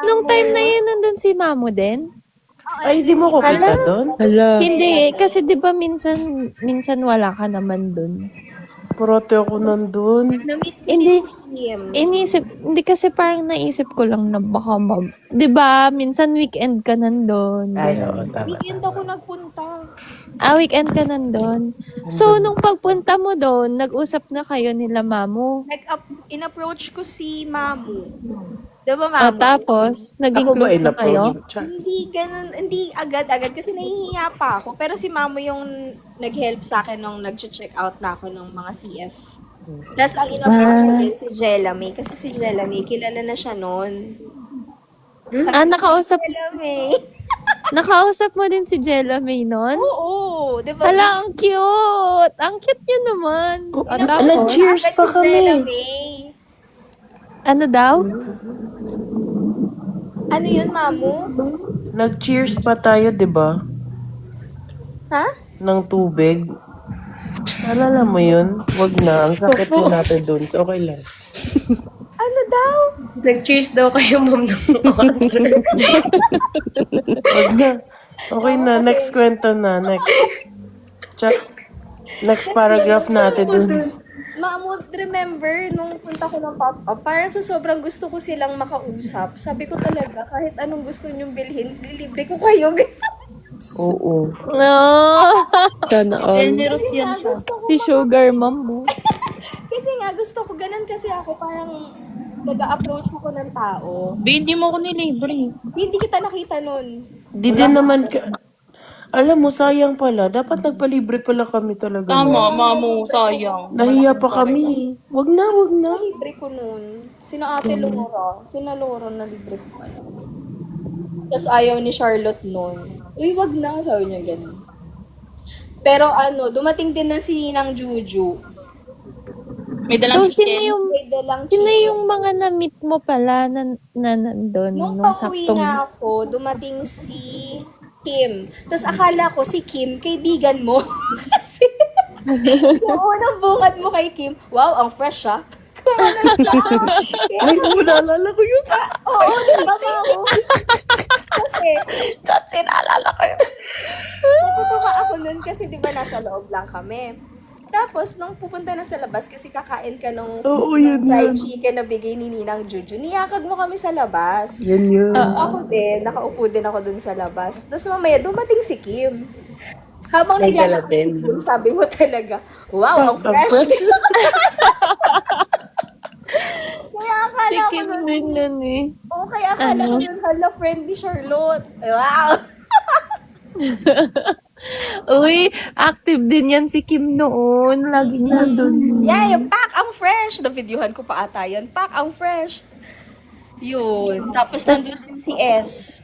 nung time na yun, nandun si Mamo din? Ay, di mo ko kita doon? Hindi, kasi di ba minsan wala ka naman dun. Prote ako nandun. Na-meet ko Hindi. din si Kim. Hindi kasi parang naisip ko lang na baka di ba, minsan weekend ka nandun. Ay, oo, tama. Weekend ako nagpunta. Weekend ka nandun. So, nung pagpunta mo doon, nag-usap na kayo nila Mamo. In-approach ko si Mamu. Diba, Mamu? Tapos, naging Ako ba close na kayo? in-approach? Char. Hindi ganun, hindi agad-agad kasi nahihiya pa ako. Pero si Mamu yung nag-help sa akin nung nag-check out na ako ng mga CF. Tapos ang in-approach ko din si Jella May. Kasi si Jella May, kilala na siya noon. Nakausap Jella May. mo din si Jella May nun? Oo, di ba? Hala, ang cute! Ang cute nyo naman. Cheers pa Si Jella kami. May. Ano daw? Ano yun, Mamu? Nag-cheers pa tayo, di ba? Ha? Ng tubig. Alala mo yun? Wag na. Ang sakit mo natin dun. So, okay lang. Ano daw? Nag-cheers daw kayo, ma'am, nung order. Wag na. Okay na. Next kwento na. Next paragraph natin dun. Mamu, remember, nung punta ko ng pop-up, parang sa sobrang gusto ko silang makausap. Sabi ko talaga, kahit anong gusto nyong bilhin, lilibre ko kayo. Oo. No! Sana all. Generous yan siya. Gusto ko, Si Sugar Mom mo. kasi nga, gusto ko, ganun kasi ako, parang nag-approach ako ng tao. Hindi mo ko nilibre. Hindi kita nakita nun. Di din naman alam mo, sayang pala. Dapat nagpalibre pala kami talaga. Tama, Mamu, sayang. Nahiya pa kami. Wag na. Libre ko nun. Sina Ate Laura. Sina Laura na libre ko. Tapos ayaw ni Charlotte nun. Uy, wag na. Sabi niya ganun. Pero dumating din na si Ninang Juju. May dalang So, chicken. May dalang sino chicken. yung mga na-meet mo pala na nandun? Nung Nung pauwi saktong... na ako, dumating si Kim. Tapos akala ko si Kim, kaibigan mo. Kasi yung unang bungad mo kay Kim, wow, ang fresh ah. Ay, naalala ko yun. Oo, diba ako? Kasi naalala ko yun. natutuwa ako nun kasi diba nasa loob lang kami. Tapos, nung pupunta na sa labas, kasi kakain ka nung Oo, yun fried yun. chicken na bigay ni Ninang Juju, niyakag mo kami sa labas. Yun. Ako din, nakaupo din ako dun sa labas. Tapos mamaya, dumating si Kim. Habang May naglalakad galatin. si Kim, sabi mo talaga, wow, ang Pak, ang fresh. fresh. Kaya akala ko Tikim nun, din nun eh. oo, kaya akala ko Ano? nun, hala, friend ni Charlotte. Wow! Uy, active din yan si Kim noon. Laging nandun. Yeah, yung Pak, ang fresh. Na-videohan ko pa ata yun. Pak, ang fresh. Yun. Tapos nandun din si S.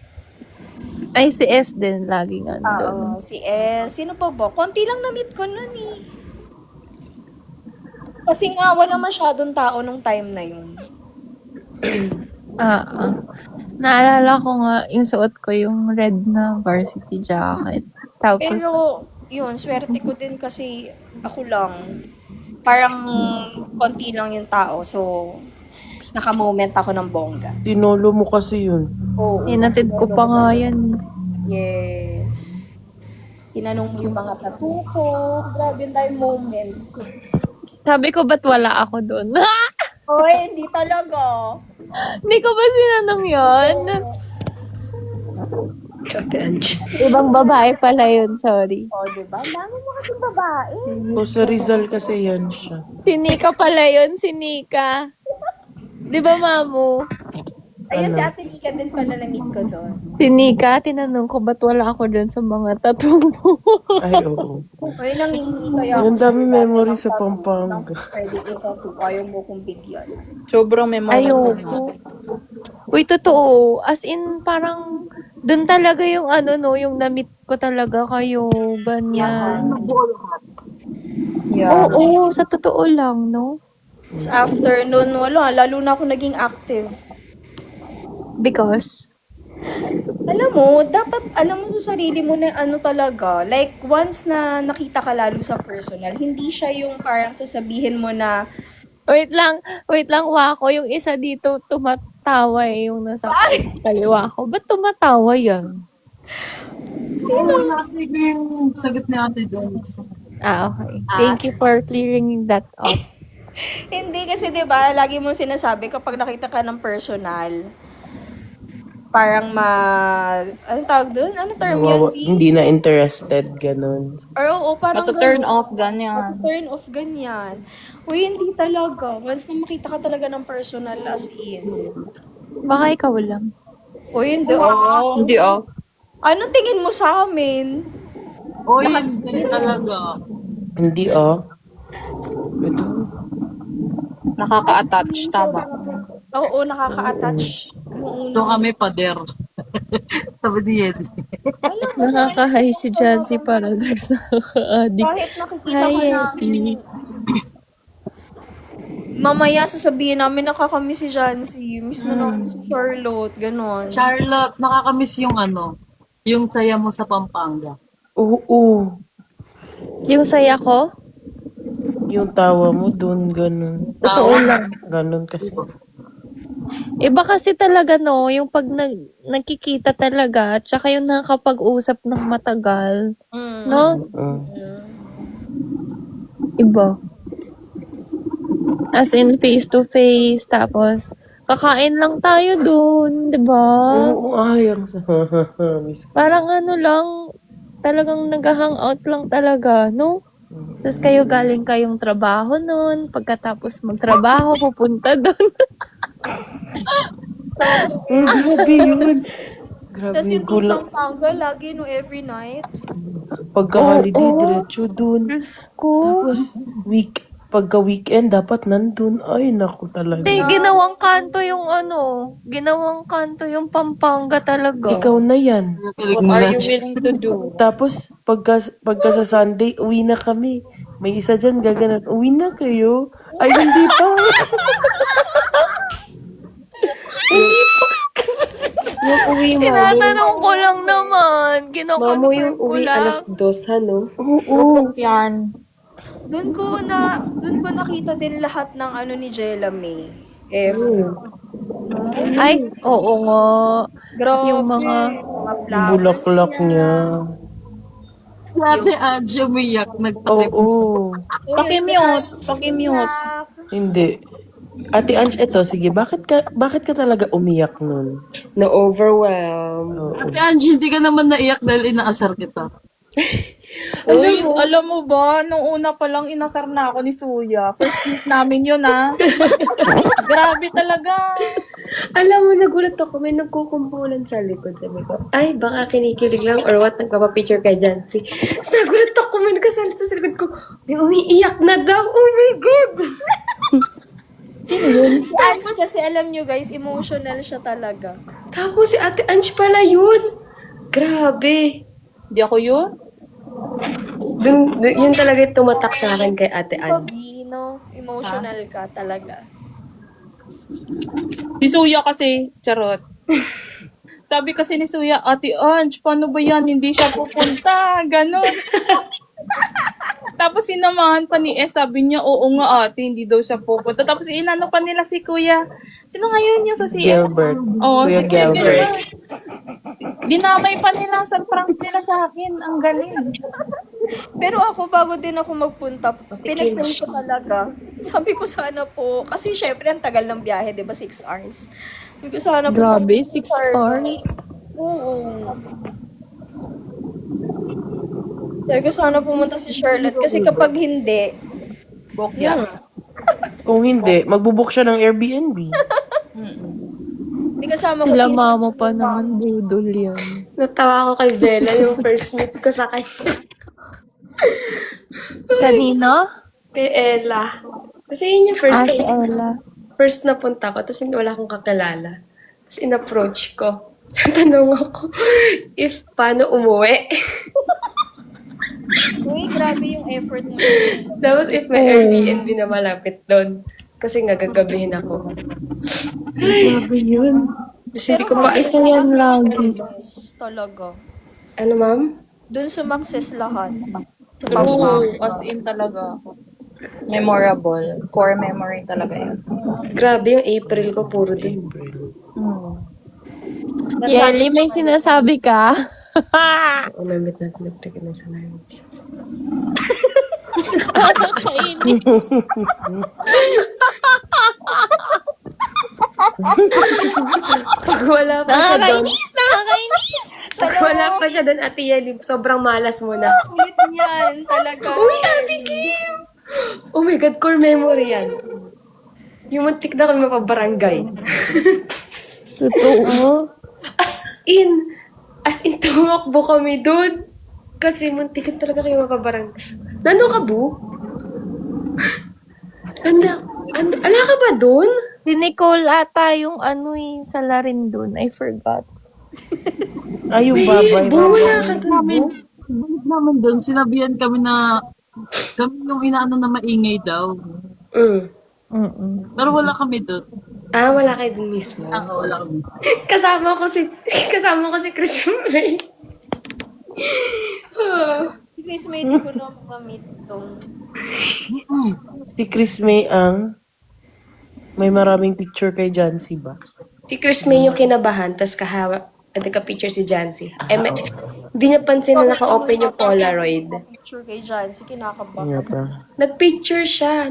Ay, si S din. Laging nandun. Oo, si S. Sino pa ba? Konti lang na-meet ko nun eh. Kasi nga, wala masyadong tao nung time na yun. Naalala ko nga, yung suot ko yung red na varsity jacket. Tapos, Pero, yun, swerte ko din kasi ako lang. Parang konti lang yung tao. So, naka-moment ako ng bongga. Tinolo mo kasi yun. Oo. hinatid ko pa nga yan. Yes. Tinanong mo yung mga tattoo ko. Grabe yung time moment. Sabi ko, ba't wala ako doon? Hoy, hindi talaga. Hindi ko ba sinanong yun? Ibang babae pala yun, sorry. O, diba? Ang dami mo kasing babae. O sa Rizal kasi yan siya. Si Nika pala yun, si Nika. Di ba, Mamu? Ayun, Ano? si Ate Nika din pala na-meet ko doon. Si Nika, tinanong ko, ba't wala ako doon sa mga tattoo mo? Ay, oo. Hoy, nangihingi kaya Ang dami sa'yo memory dati sa ng tattoo. Pampanga. Pwede ko tattoo. Ayaw mo kong bigyan. Sobrang memorable. Ayoko. Uy, totoo. As in, parang, doon talaga yung ano, no, yung na-meet ko talaga kayo, ganyan. Yeah. Oo, sa totoo lang, no? Sa afternoon, wala. Lalo na ako naging active. Because, Alam mo, dapat alam mo sa sarili mo na ano talaga. Like, once na nakita ka lalo sa personal, hindi siya yung parang sasabihin mo na, wait lang, Wako, yung isa dito tumatawa eh, yung nasa kaliwa ko. Ba't tumatawa yan? Sino? Ate ko yung sagot ni Ate Jones. Okay. Thank you for clearing that up. hindi kasi 'di ba lagi mo sinasabi kapag nakita ka ng personal, parang ano tawag doon? Ano term yun? Hindi na interested, ganun. Or oo, parang Mato-turn ganun. off, ganyan. Turn off, ganyan. Uy, hindi talaga. Once na makita ka talaga ng personal as in. Baka ikaw lang. Uy, hindi. Oh. Hindi oh. Anong tingin mo sa amin? O, hindi talaga. Hindi, Ito. Nakaka-attach, tama. Oo, nakaka-attach. Yung Doon una. kami pader. Sabi ni Yedi. Nakaka-high si Jancy Paradox. Nakaka-addict. Kahit nakikita Hi, ka Yeti. namin. Mamaya sasabihin namin nakakamiss si Jancy. Miss na namin si Charlotte. Ganon. Charlotte, nakakamiss yung yung saya mo sa Pampanga. Oo. Yung saya ko, Yung tawa mo dun, ganun. totoo lang. Ganun kasi. Iba kasi talaga, no, yung pag nagkikita talaga, tsaka yung nakakapag-usap ng matagal, Mm. no? Mm. Iba. As in, face to face, tapos, kakain lang tayo dun, di ba? Oo, ayang sa miss ko. Parang ano lang, talagang nag-hangout lang talaga, no? Tapos kayo galing kayong trabaho nun, pagkatapos magtrabaho, pupunta dun. Grabe yun. Grabe Tapos yung gulang. Pampanga, lagi no every night. Pagka-holiday, Oo. diretso dun. Ko. Tapos, pagka-weekend, dapat nandun. Ay, naku talaga. Hindi, ginawang kanto yung Pampanga talaga. Ikaw na yan. What are you willing to do? Tapos, pagka sa Sunday, uwi na kami. May isa dyan, gaganan, uwi na kayo? Ay, hindi pa. Yung uwi mo, Tinatanong ko lang naman. mamo yung uwi alas 2, no? Oo. Yan. Doon ko nakita din lahat ng ano ni Jella May. Ay, oo nga. Grabe. Yung mga flowers Bulaklak niya. Ate Angie umiyak, nagtakip. Oo. Pakimute. Hindi. Ate Ange, eto, sige, bakit ka talaga umiyak nun? Na-overwhelm. Oo. Ate Angie, hindi ka naman naiyak dahil inaasar kita. Uy, alam mo ba, nung una pa lang inasar na ako ni Suya. First meet namin yun, ah. Grabe talaga. Alam mo, nagulat ako. May nagkukumpulan sa likod. Sabi ko, ay, baka kinikilig lang or what, nagpapapicture kay Jancy. Tapos nagulat ako, may nagkasalita sa likod ko. May umiiyak na daw. Oh my God! Sino yun? Kasi alam nyo guys, emotional siya talaga. Tapos si Ate Ange pala yun. Grabe. Hindi ako yun. Yun talaga yung tumatak sa akin kay Ate Ange. Pogi, no? Emotional ka talaga. Si Suya kasi, charot. Sabi kasi ni Suya, Ate Ange, paano ba yan? Hindi siya pupunta. Ganon. Tapos sinamahan pa ni S, sabi niya, oo nga ate, hindi daw siya pupunta. Tapos inano pa nila si Kuya. Sino ngayon yung sa CM? Gilbert. Oo, Kuya si Kuya Gilbert. Dinamay pa nila sa prank nila sa akin. Ang galing. Pero ako, bago din ako magpunta, pinag ko talaga. Sabi ko sana po, kasi syempre ang tagal ng biyahe, di ba? 6 hours. Sabi ko sana po. Grabe, 6 hours. Oo. Sabi ko sana pumunta si Charlotte kasi kapag hindi, Bokya. Kung hindi, magbubook siya ng Airbnb. hindi kasama ko Sila din. mama pa naman, budol yan. Natawa ako kay Bella yung first meet ko sa kanya. Kanino? Kay Ella. Kasi yun yung first, Si Ella. first na punta ko. Tapos wala akong kakilala. Tapos in-approach ko. Tanong ako if paano umuwi. Uy, grabe yung effort mo. Tapos if may Airbnb na malapit doon. Kasi nga gagabihin ako. Grabe yun. Kasi hindi ko pa... Isa yan lagi. Talaga. Ano ma'am? Doon sumakses lahat. Sa True. As in talaga. Memorable. Core memory talaga yun. Grabe yung April ko, puro din. Yeli, may sinasabi ka? Umamit natin nagtagin ng salamin. Nakakainis. Pag wala pa siya doon, Nakakainis! pag wala pa siya doon, Ate Yeli, sobrang malas mo na. Ulit niyan, talaga. Uy, Ate Kim! Oh my God, core memory yan. Yung muntik na kami mapabarangay. Totoo. As in, tumakbo kami doon. Kasi muntikan talaga kayo mapabarangay. Nandun ka, Bu? Ala ka ba doon? Si Nicole ata yung sala rin dun. I forgot. Ay, yung babay. Bu, wala ka doon, Bu? Balik naman doon, sinabihan kami na kami yung inaano na maingay daw. Mm-mm. Pero wala kami doon. Ah, wala kayo doon mismo. Wala kami. Kasama ko si Chris May. Si Chris May, di ko na magamit itong. Si Chris May ang may maraming picture kay Jancy ba? Si Chris May yung kinabahan, tas nagka-picture si Jancy. Hindi niya pansin na naka-open yung Polaroid. Picture kay John, si kinakaba. Nga pa. Nagpicture siya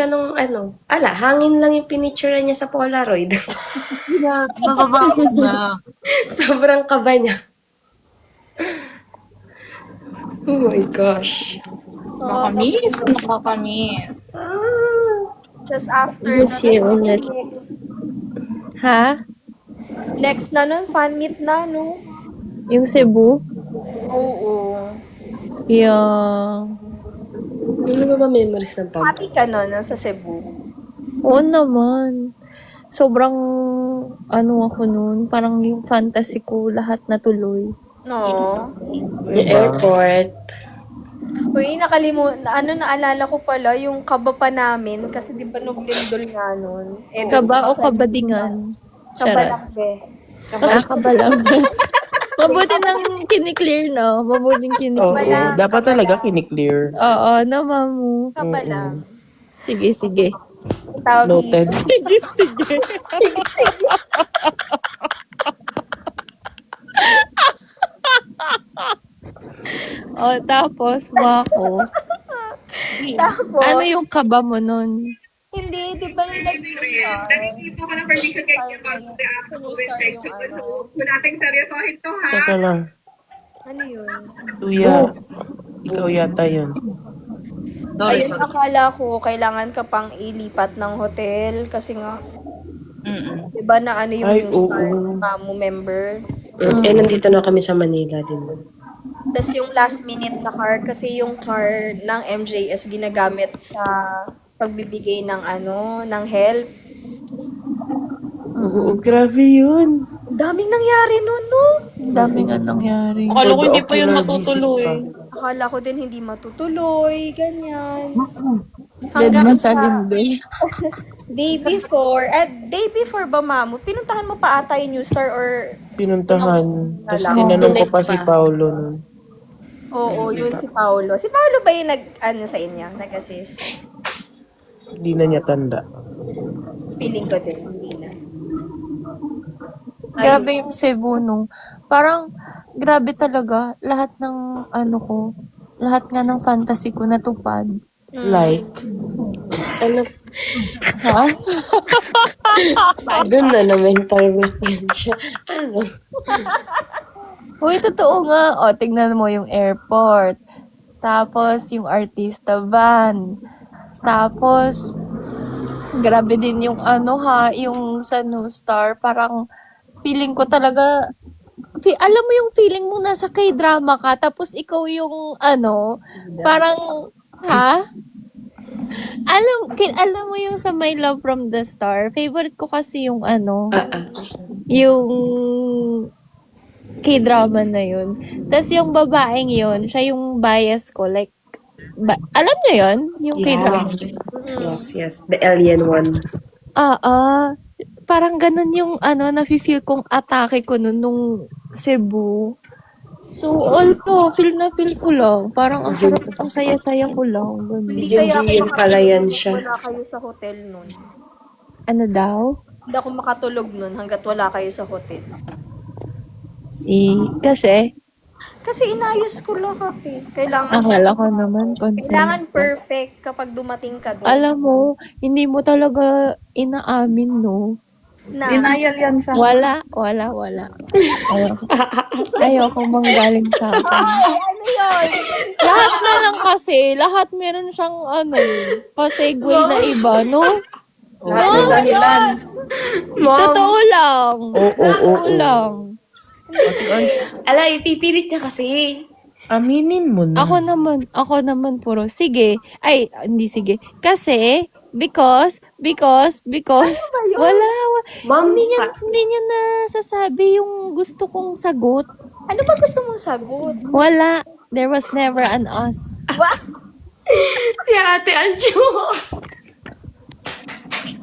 nung hangin lang yung pinicture niya sa Polaroid. Nakabakit na. Sobrang kaba niya. Oh my gosh. Nakakamiss. Nakakamiss. Tapos after Miss you ulit. Ha? next na nun, fan meet na, no? Yung Cebu? Oo. Yung... Ano ba ba memories ng Pampa? Happy ka nun, sa Cebu. Oo naman. Sobrang ako nun. Parang yung fantasy ko, lahat natuloy. No. Yung airport. Uy, naalala ko pala yung kaba pa namin kasi di ba nuglindol nga nun. Kaba o kabadingan? Charot. Kabalakbe. Kaba lang. Mabuti nang kiniklear, no? Mabuting Oo, kiniklear. dapat talaga kiniklear. Oo, naman mo. Kaba lang. Sige, sige. Tawag Noted. Sige, sige. Tapos, Mako. Tapos, Ano yung kaba mo nun? hindi, di ba yung nag-start? Nakikita ko ng permission kay Kim bago react ko with text. So, kung nating seryosohin to ha. Teka lang. Ano yun? Tuya. Ikaw yata yun. Sorry, Ayun, sorry. akala ko kailangan ka pang ilipat ng hotel kasi nga, Mm-mm. diba na ano yung Ay, new oo. start mo member. Eh, nandito na kami sa Manila din. Tapos yung last minute na car, kasi yung car ng MJS ginagamit sa pagbibigay ng ano, ng help. Oo, grabe yun. Ang daming nangyari nun, no? Ang dami nga nangyari. Akala ko hindi pa yun Ocular matutuloy. visit pa. Akala ko din hindi matutuloy, ganyan. Dead Hanggang man sa sa limbe. day before ba, Mamo? Pinuntahan mo pa ata yung New Star or Pinuntahan. Tapos Alam. tinanong ko Connect pa si pa. Paolo nun. oo, yun si Paolo. Si Paolo ba yung ano sa inyo, nag-assist? Hindi na niya tanda. Feeling ko din, hindi na. Grabe yung Cebu, no? Parang, grabe talaga. Lahat ng, ano ko, lahat nga ng fantasy ko natupad. Like, Ano, Ha? doon na naman tayo siya. Ano? Uy, totoo nga. O, tignan mo yung airport. Tapos, yung artista van. Tapos, grabe din yung ano ha, yung sa New Star. Parang, feeling ko talaga, alam mo yung feeling mo nasa K-drama ka, tapos ikaw yung ano, parang, ha? Alam mo yung sa My Love from the Star, favorite ko kasi yung ano, yung K-drama na yun. Tapos yung babaeng yun, siya yung bias ko, like, alam niyo yun? Yung K-drama. Yes. The alien one. Parang ganun yung ano, nafe-feel kong atake ko nun nung Cebu. So, feel na feel ko lang. Parang ang sarap, ang saya-saya ko lang. Ganun. Hindi Jim pala yan siya. Wala kayo sa hotel nun. Ano daw? Hindi ako makatulog nun hanggat wala kayo sa hotel. Kasi, Inayos ko lahat eh. Kailangan akala ko naman, concern. perfect kapag dumating ka doon. Alam mo, hindi mo talaga inaamin, no? Na, Denial yan siya. Wala. Ayoko manggaling sa akin. ano yun? Lahat na lang kasi, lahat meron siyang ano, pa-segue na iba, no? Lahat ng dahilan. Totoo lang. Oo. lang. Ala, ipipilit niya kasi. Aminin mo na. Ako naman puro, sige. Ay, hindi sige. Kasi, because, wala. Ma'am, Hindi niya nasasabi yung gusto kong sagot. Ano ba gusto mong sagot? Wala. There was never an us. si Ate Anjo.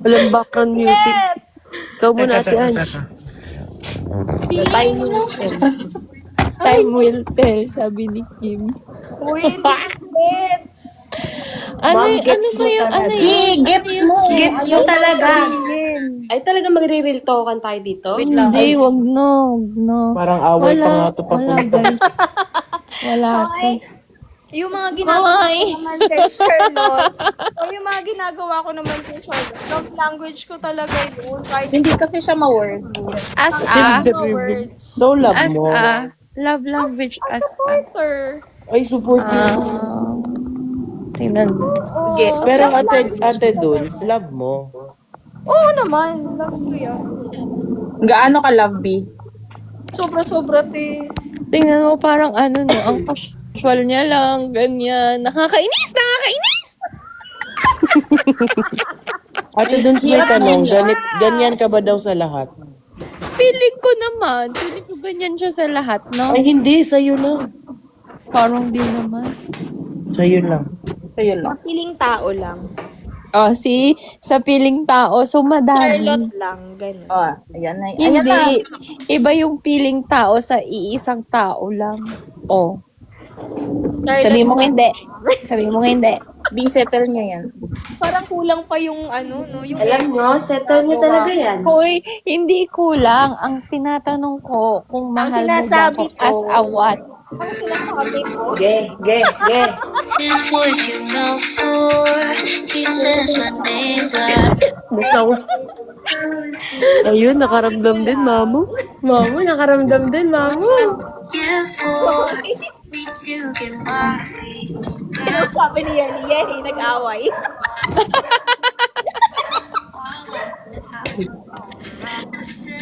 Walang background music. Ikaw muna, Ate Ange. Time will tell, sabi ni Kim. Uy, gets. Ma'am, gets mo talaga. Gets mo. Gets mo talaga. Ay, talaga magre-real talkan tayo dito? Hindi, wag no. Parang away pa nga ito Wala, papunta. guys. Wala. Yung mga ginagawa Ay. ko naman kay Charlotte. Yung mga ginagawa ko naman kay Charlotte. Love language ko talaga yun. Kahit Hindi kasi siya ma-words. As no words. So, love mo. love language as a. Supporter. Ay, support mo. Tingnan mo. Get. Pero ate Duns, love mo. Oo naman. Love ko yan. Gaano ka love, B? Sobra-sobra, te. Tingnan mo, parang ano no, ang casual niya lang, ganyan. Nakakainis! Ate Duns, may tanong. Ganyan ka ba daw sa lahat? Feeling ko ganyan siya sa lahat, no? Ay, hindi. Sa'yo lang. Parang di naman. Sa'yo lang. Sa'yo lang. Piling tao lang. Oh, sa piling tao, so madami. Charlotte lang. Ganun. Oh, ayan na. Ayan na. Hindi. Iba yung piling tao sa iisang tao lang. Oh. Sabi mo hindi. B, settle niya yan. Parang kulang pa yung ano, no? Yung Alam nyo, settle niya talaga yan. Hoy, hindi kulang. Ang tinatanong ko kung Ang mahal mo ba sinasabi ako as ko. a what? Ang sinasabi ko. Ge. Ayun, nakaramdam din, Mamu. Mamu, nakaramdam din, Mamu. Ano sabi niya ni Yehi, nag-away.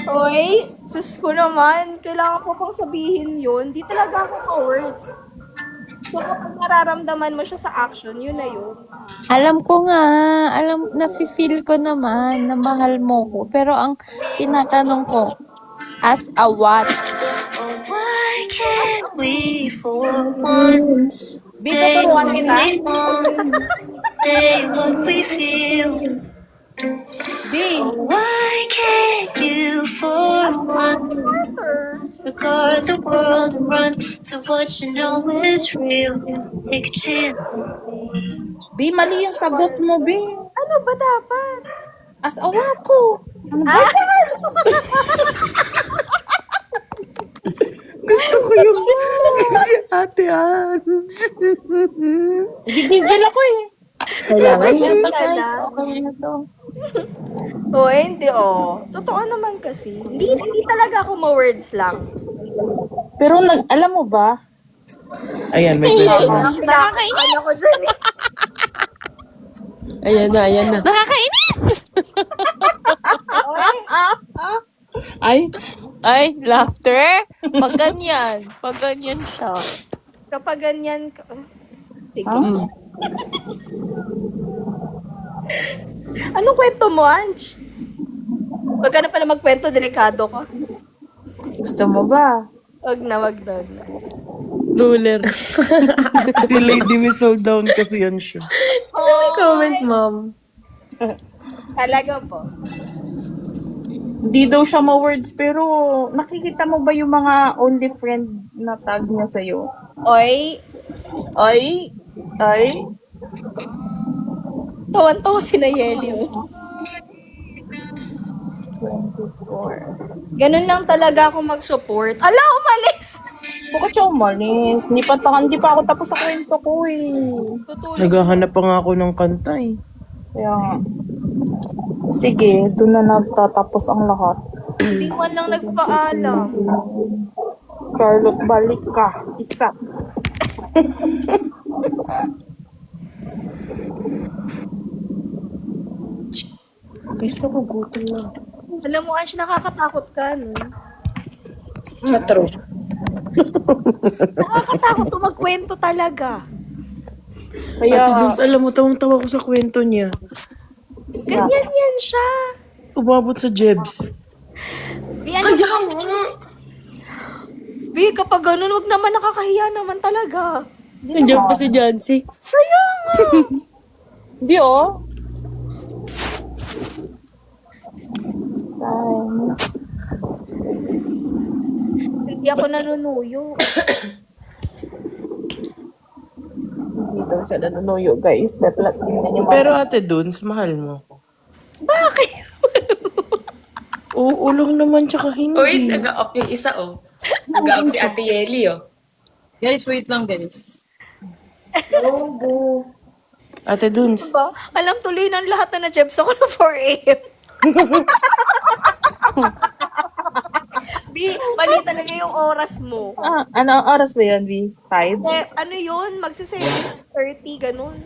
Oy, sus ko naman, kailangan ko pang sabihin yun. Di talaga ako ka-words. So kapag nararamdaman mo siya sa action, yun na yun. Alam ko nga, nafe-feel ko naman na mahal mo ko. Pero ang tinatanong ko, as a what? Bi, tuturuan kita. Bi, Regard the world and run to what you know is real. Take a chance. Bi, mali yung sagot mo, Bi. ano ba dapat? Asawa ko. Ano ba? Gusto ko yung si Ate Ann. Gigigil ako eh. Kailangan Kaya yun. ba guys, okay na to. Hindi Totoo naman kasi. Hindi talaga ako ma-words lang. Pero alam mo ba? Ayan, may question. Nakakainis! Ano ko dyan eh. Ayan na, ayan na. Ay, Laughter? Pag ganyan siya. Kapag ganyan ka... Sige. Anong kwento mo, Ange? Huwag ka na pala magkwento, delikado ka. gusto mo ba? Wag na. Ruler. Si Lady Whistle Down kasi yan siya. Comment, mom. Talaga po. Hindi daw siya ma-words, pero nakikita mo ba yung mga only friend na tag niya sa'yo? Oy, Ay, tawan-tawa si Nayeli. 24. Ganun lang talaga ako mag-support. Ala, umalis! Bakit siya umalis? Hindi pa ako tapos sa kwento ko eh. Tutulog. Naghahanap pa nga ako ng kanta eh. Kaya nga. Sige, doon na nagtatapos ang lahat. Hindi man lang nagpaalam. Charlotte, balik ka. Isa. Gusto ko gutom na. Alam mo, Ange, nakakatakot ka, no? Sa true. Nakakatakot to magkwento talaga. Ate Kaya, Dums, alam mo, tawang-tawa ko sa kwento niya. Ganyan yan siya. Umabot sa Jebs. Yan Bi, kapag ganun, wag naman nakakahiya naman talaga. Nandiyan pa si Jancy. hindi oh. Times. Hindi ako nanunuyo. Hindi daw siya nanunuyo, guys. Dapat tingnan niyo. Pero Ate Duns, mahal mo. Bakit? Oo, ulong naman tsaka hindi. Uy, nag-off yung isa, oh. Nag-off si Ate Yeli, oh. Guys, wait lang, guys. Ate Duns, Ba? Alam tuloy ng lahat na na-jebs ako na 4 a.m. Bi, mali talaga yung oras mo. Ano ang oras ba yan, V? 5? Ano yun? Magsa-7:30, ganun.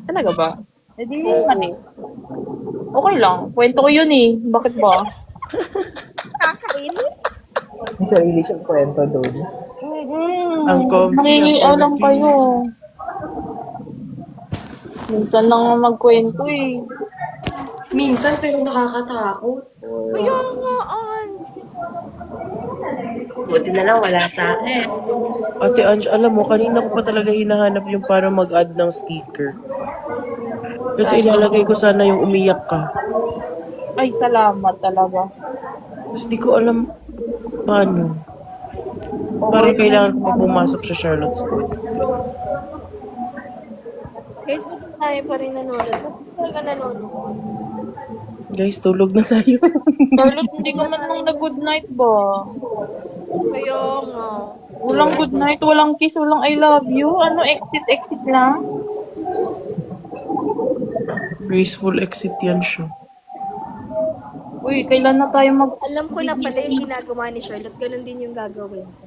Talaga ba? Eh di, okay lang. Kwento ko yun eh. Bakit ba? Nakakainis. May sarili siyang kwento doon. ang comfy. Nangingialam kayo. Minsan lang magkwento eh. Minsan, pero nakakatakot. Kaya nga, Buti na lang wala sa akin. Ate Ange, alam mo, kanina ko pa talaga hinahanap yung para mag-add ng sticker. Kasi ilalagay ko sana yung umiyak ka. Ay, salamat talaga. Tapos di ko alam paano. Parang kailangan ko pa pumasok sa Charlotte's Web. Guys, ba't tayo pa rin nanonood? Ba't talaga nanonood? Guys, tulog na tayo. Charlotte, hindi ka man lang na good night ba? Kaya nga. Walang good night, walang kiss, walang I love you. Ano, exit lang? Graceful exit yan siya. Uy, kailan na tayo Alam ko na pala yung ginagawa ni Charlotte. Ganun din yung gagawin ko.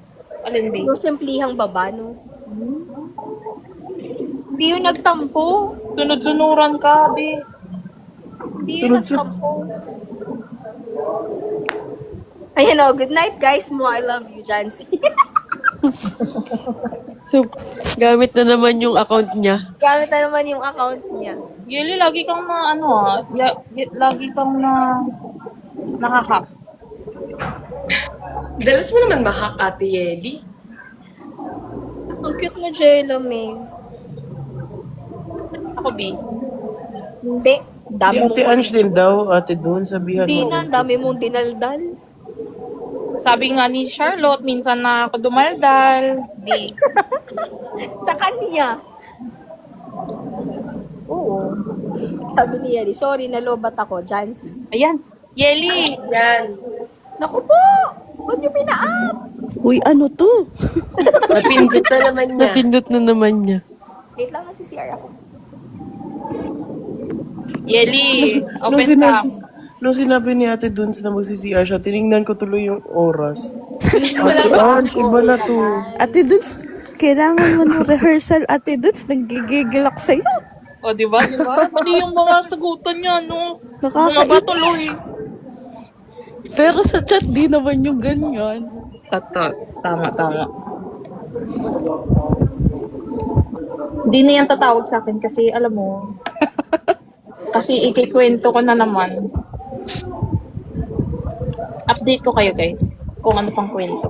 Alin, babe? Yung simplihang baba, no? Hindi yung nagtampo. Sunod-sunuran ka, be. Hindi yung nagtampo. Ayan o, good night guys mo. I love you, Jancy. So, gamit na naman yung account niya. Gamit na naman yung account niya. Yeli, lagi kang na, lagi kang na nakaka. Dalas mo naman mahak, Ate Yedi. Ang cute mo, Jello, May. Ako, be. Hindi. Dami Di mong Ate Ange din daw, ate Dun, sabihan Hindi mo. na, ang dami mong dinaldal. Sabi nga ni Charlotte, minsan na ako dumaldal. Be. Sa kanya. Oo. Sabi ni Yeli, sorry, nalobat ako, Jancy. Ayan. Yeli! Yan. Naku po! Ba't niyo pina-up? Uy, ano to? Napindot na naman niya. Napindot na naman niya. Wait lang, nasi CR ako. Yeli! Nung Open sinabi, cam. nung sinabi ni ate Dun na mag-CCR siya, tinignan ko tuloy yung oras. Ate Ange, iba na to. Ate Dudes, kailangan mo ng rehearsal. Ate Dudes, nagigigil ako sa'yo. O, diba? Mali yung mga sagutan niya, no? Mga ba tuloy? Pero sa chat, di naman yung ganyan. Tama. Hindi na yan tatawag sa akin kasi, alam mo, kasi ikikwento ko na naman. Update ko kayo, guys, kung ano pang kwento.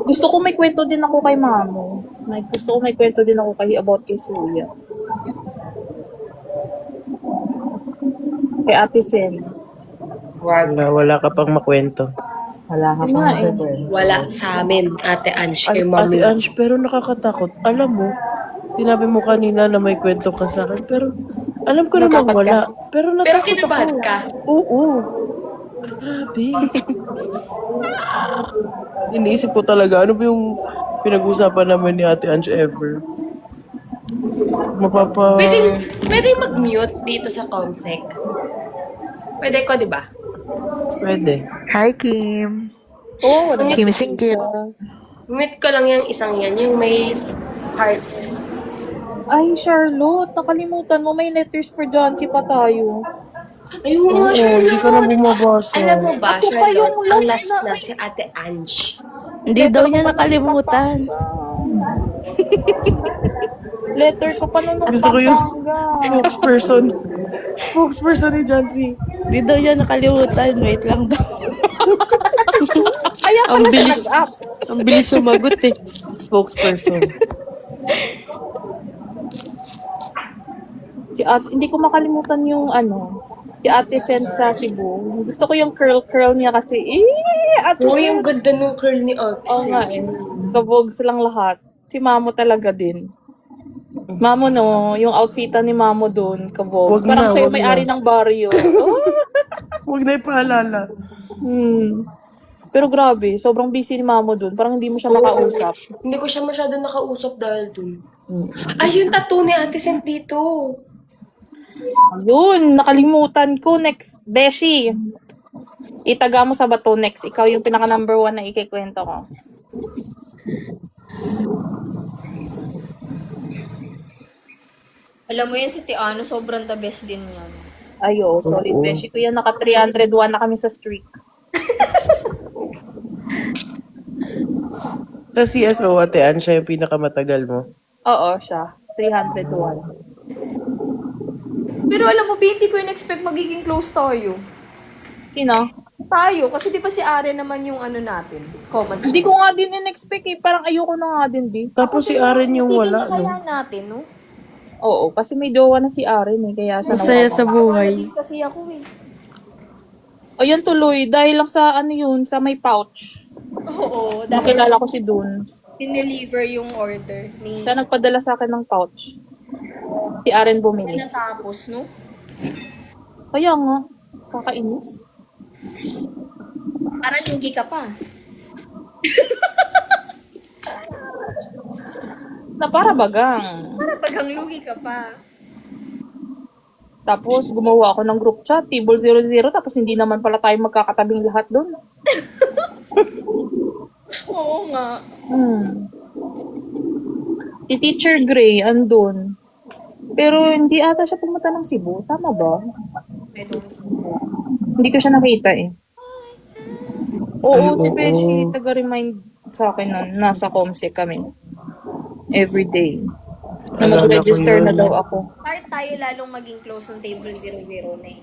Gusto ko may kwento din ako kay Mamo. Gusto ko may kwento din ako about kay Suya. Kay Ate Sen. Wala ka pang makwento. Wala ka Yun nga eh. Wala sa amin, Ate Ange. Kay Ate Mami. Ange, pero nakakatakot. Alam mo, sinabi mo kanina na may kwento ka sa akin, pero alam ko namang Natakot wala. Pero Pero natakot kinabahan ako. ka. Oo. Grabe. Iniisip ko talaga, ano ba yung pinag-usapan naman ni Ate Ange ever? Pwede mag-mute dito sa Comsec. Pwede ko, di ba? Pwede. Hi, Kim. Oh, Kim Singkit. Mute ko lang yung isang yan, yung may heart. Ay, Charlotte, nakalimutan mo, may letters for John pa tayo. Ayun Oo, nga, Charlotte. hindi ka na bumabasa. Alam mo ba, Ako pa yung Charlotte, ang last last na- na si Ate Ange. Hindi daw niya nakalimutan. Letter ko pa nung Gusto ko yung Pampanga. spokesperson ni John C. Hindi daw niya nakalimutan. Wait lang daw. Kaya Ang pala siya bilis. nag-up. Ang bilis sumagot eh. Spokesperson. Hindi ko makalimutan yung si Ate Sen sa Cebu. Gusto ko yung curl niya kasi, Ate Oo, Sen. yung ganda ng curl ni Ox. Oo nga eh. Kabog silang lahat. Si Mamo talaga din. Mamo no, yung outfitan ni Mamo doon, kabog. Wag Parang na, siya yung wag may-ari na. ng barrio. Oh. Huwag na ipaalala. Pero grabe, sobrang busy ni Mamo doon. Parang hindi mo siya makausap. Hindi ko siya masyado nakausap dahil dun. Ayun, tattoo ni Ate Sen dito. Yun, nakalimutan ko. Next, Deshi. Itaga mo sa bato next. Ikaw yung pinaka number 1 na ikikwento ko. Alam mo yan si Tiano, sobrang the best din yan. Ayo, solid Oo. Beshi ko yan. Naka 301 na kami sa streak. Sa CSO, Ate Ange, siya yung pinakamatagal mo. Oo, siya. 301. Pero alam mo, hindi ko in-expect magiging close tayo. Sino? Tayo, kasi di ba si Are naman yung natin? Common. Hindi ko nga din in-expect eh. Parang ayoko na nga din, di. Tapos si Aren yung wala, no? Kaya natin, no? Oo, kasi may jowa na si Aren eh. Kaya siya Masaya nawala. sa buhay. Din kasi ako eh. Ayun tuloy. Dahil lang sa yun, sa may pouch. Oo, dahil Nakilala ko si Dunes. dineliver yung order ni Siya nagpadala sa akin ng pouch. Si Aren bumili. natapos, no? Kaya nga, kakainis. Para lugi ka pa. Na para bagang. Para paghang lugi ka pa. Tapos gumawa ako ng group chat, table 00, tapos hindi naman pala tayo magkakatabing lahat doon. Oo nga. Si Teacher Gray, andun. Pero hindi ata siya pumunta ng Cebu. Tama ba? Hindi ko siya nakita eh. Oo, Ay, si oo. Beshi, taga-remind sa akin na nasa Comsec kami. Every day. Na Alala ko mag-register yun. na daw ako. Kahit tayo lalong maging close ng table 00 na eh.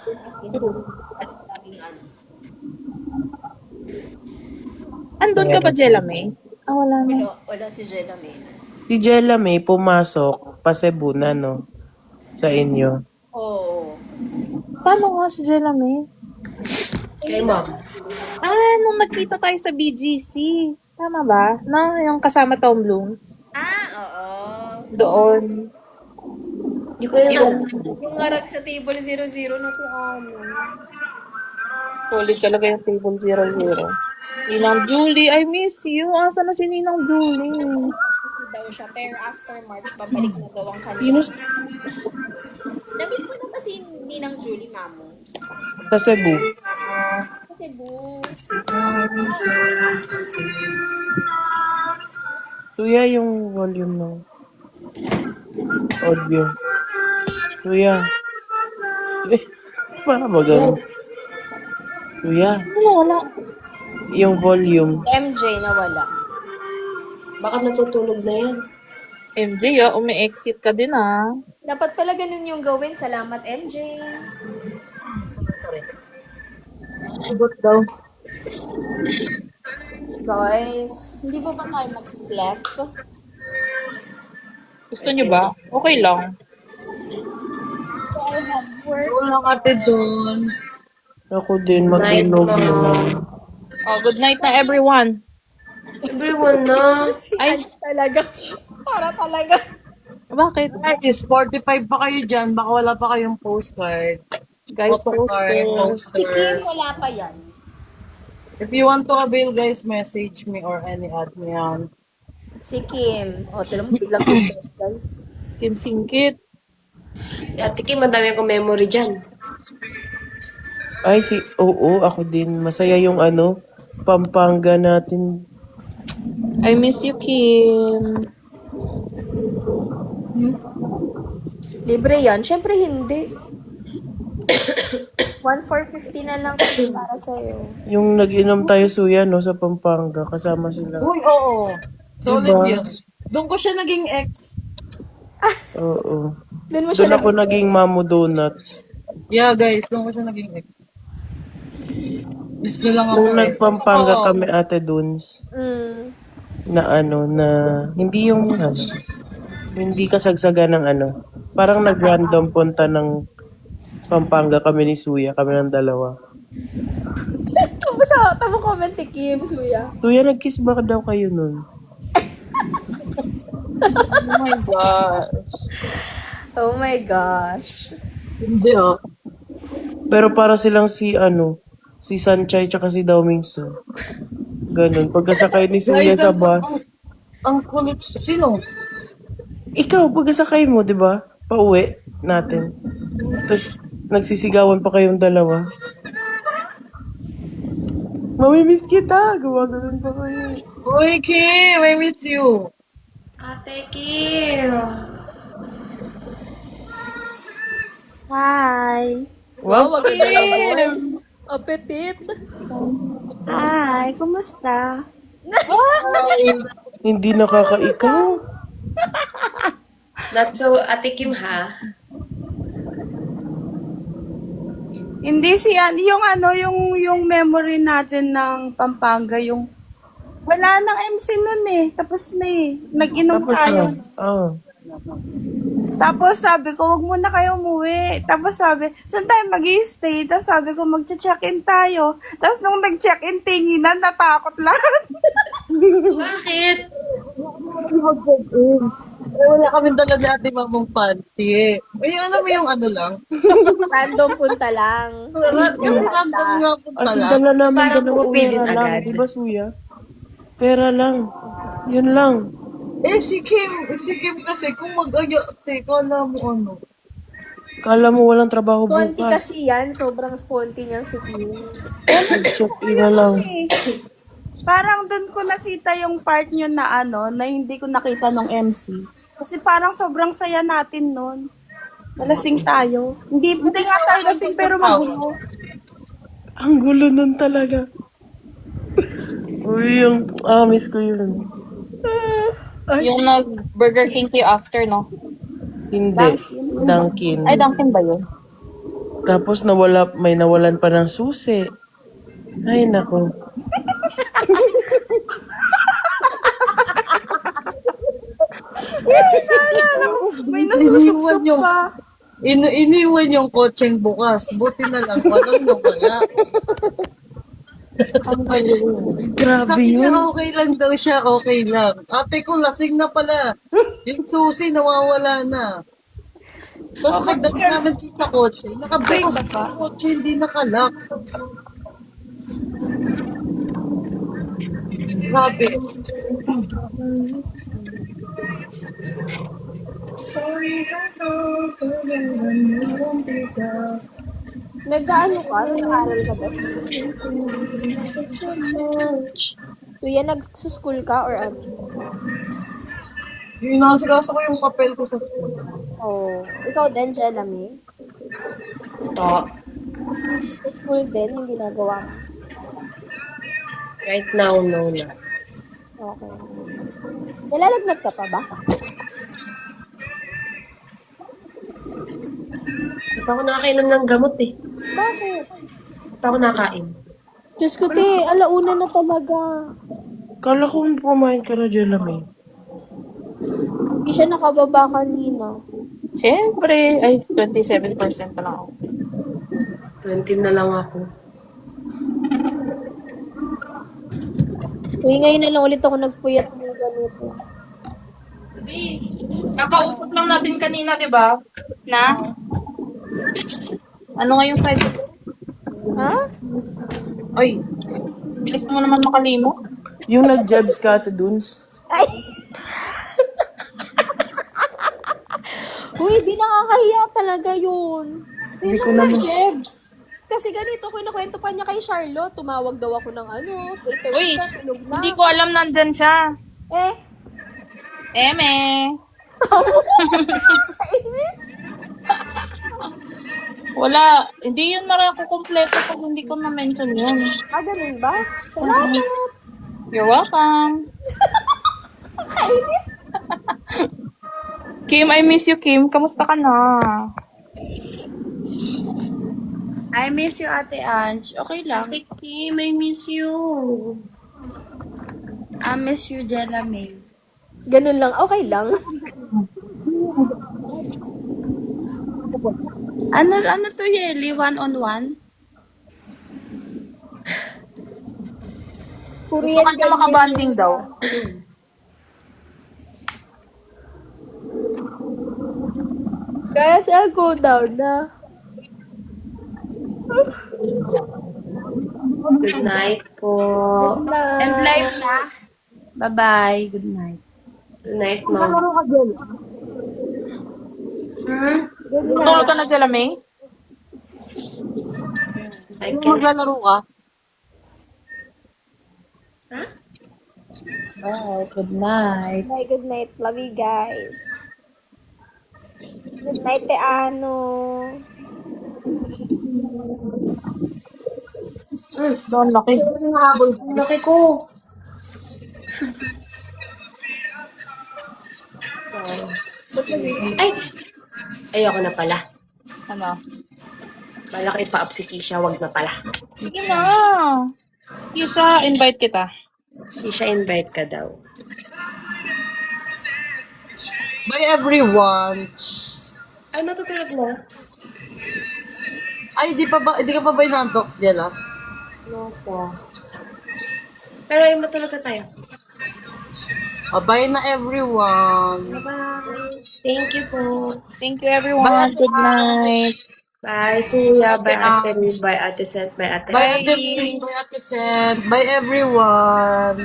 As in, halos laging ano. Andun ka ba, Jella May? Ah, wala na. Wala si Jella May. Si Jella May pumasok pa Cebu na, no? Sa inyo. Oo. Paano nga si Jella May? Kay ma'am. Ah, nung nagkita tayo sa BGC. Tama ba? Na, yung kasama Tom Blooms. Oo. Doon. Hindi ko yun alam. Yung ngarag sa table 00 na to ano. Solid talaga yung table 00. Ninang Julie, I miss you. Asa na si Ninang Julie? Daw siya. Pero after March, babalik na daw ang kanila. Namit mo na ba si Ninang Julie, mamo? Sa Cebu. Sa Cebu. Kuya, yung volume ng audio. Kuya. Para ba ganun? Kuya, Wala. yung volume. MJ na wala. Baka natutulog na yan. MJ, umi-exit ka din ah. Dapat pala ganun yung gawin. Salamat, MJ. Sagot daw. Guys, hindi po ba tayo magsislef? Gusto niyo ba? Okay lang. I have work. Wala ka, Ate Jones. Ako din, Night, mag-inog na. ma'am. Oh, good night na everyone. Everyone na. Si Ange talaga. Para talaga. Bakit? Guys, 45 pa kayo dyan. Baka wala pa kayong postcard. Guys, Photocard, Si Kim, poster. wala pa yan. If you want to avail, guys, message me or any admin yan. Si Kim. O, tala mo, bilang guys. Kim Singkit. Si Ate Kim, madami akong memory dyan. Ay, oo, ako din. Masaya yung ano, Pampanga natin. I miss you, Kim. Libre yan? Siyempre hindi. 1,450 na lang kasi para sa'yo. Yung nag-inom tayo suya, no, sa Pampanga. Kasama sila. Uy, oo. Solid Diba? yun. Doon ko siya naging ex. Oo. Doon mo siya Doon ako naging Mamu Donut. Yeah, guys. Doon ko siya naging ex. Miss ko lang ako. Nung nagpampanga Oo. kami, Ate Duns, Mm. na ano, na hindi yung ano, hindi kasagsagan ng ano. Parang nag-random punta ng Pampanga kami ni Suya, kami ng dalawa. Tama comment ni Kim, Suya. Suya, nag-kiss ba daw kayo nun? Oh my God. Oh my gosh. Hindi, oh. Pero para silang si ano, si Sanchay tsaka si Daomingso. Ganun. Pagkasakay ni Suya Guys, sa bus. Ang kulit. Sino? Ikaw, pagkasakay mo, di ba? Pauwi natin. Tapos, nagsisigawan pa kayong dalawa. Mamimiss kita! Gumagano'n pa kayo. Uy, Kim! I miss you. Ate Kim! Hi! Wow, maganda yung voice. Apetit. Hi! Kumusta? hindi nakakaikaw. Not so Ate Kim, ha? Hindi yung memory natin ng Pampanga, yung wala nang MC nun eh. Tapos na eh. Nag-inom Tapos tayo. na. Oh. Tapos sabi ko, wag muna kayo umuwi. Tapos sabi, saan tayo mag-i-stay? Tapos sabi ko, mag-check-in tayo. Tapos nung nag-check-in, tinginan, natakot lahat. Bakit? Wala kami dala ni Ate Mamong panty. Ay, alam mo yung ano lang? Random punta lang. Kasi random nga po As in, pala. dala namin Parang dalawa uuwi din pera lang. agad. Di ba, Suya? Pera lang. Yun lang. Si Kim kasi kung mag-aya, teka, alam mo ano. Kala mo walang trabaho Sponty bukas. kasi yan. Sobrang sponty niyang si Kim. Check-in na lang. Parang doon ko nakita yung part nyo na ano, na hindi ko nakita nung MC. Kasi parang sobrang saya natin nun. Nalasing tayo. Hindi nga tayo lasing pero magulo. Ang gulo nun talaga. Uy, miss ko yun. Yung nag-Burger King kayo after, no? Hindi. Dunkin. Ay, Dunkin ba yun? Tapos may nawalan pa ng susi. Ay, nako. May nasusup pa. Iniwan yung kotseng bukas. Buti na lang, walang nawala. Grabe Sabi niya, yun. okay lang daw siya, okay lang. Ate ko, lasing na pala. Yung susi, nawawala na. Tapos pagdating namin siya sa kotse, nakabukas pa. Kotse, hindi nakalock. Grabe. Nag-ano ka? Nag-aaral ka ba? Kuya, nag-school ka or ano? Inasikaso ko yung papel ko sa school. Oh, ikaw din, Jelamy? Po. Sa school din, yung ginagawa mo? Right now, no na. Okay. Nilalagnat ka pa ba? Ba't ako nakakainom ng gamot eh? Bakit? Ba't ako nakain? Diyos ko, te, alauna na talaga. Kala ko kumain ka na, Jelamy. Hindi siya nakababa kanina. Siyempre. Ay, 27% pa lang ako. 20 na lang ako. Uy, ngayon na lang ulit ako nagpuyat ng ganito. Nakausap lang natin kanina, di ba? Na? Ano nga yung side ko? Ha? Ay, bilis mo naman makalimot. Yung nag-jabs ka, Ate Duns. Ay! Uy, di nakakahiya talaga yun. Hindi ko naman. Jebs. Kasi ganito, kinukwento pa niya kay Charlotte. Tumawag daw ako ng ano. Uy, tulog na. hindi ko alam nandyan siya. Eh, Eme. Wala. Hindi yun kukumpleto pag hindi ko na-mention yun. ganun ba? Salamat. You're welcome. Kainis. Kim, I miss you, Kim. Kamusta ka na? I miss you, Ate Ange. Okay lang. Kim, I miss you. I miss you, Jelamy. Ganun lang. Okay lang. Ano to, Yeli? One-on-one? Gusto ka niya makabanding daw. Kaya siya go down na. Good night po. And live na. Bye-bye. Good night. Good night, ma'am. Tulog ka na, Jelamy? I can Maglalaro ka? Bye. Good night. Bye, good night. Love you guys. Good night, te ano. Doon, laki. Ang laki ko. Ay! Ayoko na pala. Ano? Malaki pa up si Kisha, wag na pala. Sige na. Kisha, invite kita. Kisha, invite ka daw. Bye everyone. Ay, matutulog mo? Ay, di ka pa ba inantok, Jella? No po. Pero ay, matulog na tayo. Bye na everyone. Bye-bye. Thank you po. Thank you, everyone. Good night. Bye, Suya. Bye, Ate Rin. Bye, Ate Seth. Bye, Ate Bye, Ate. Ate Bye, Ate Seth. Bye, everyone.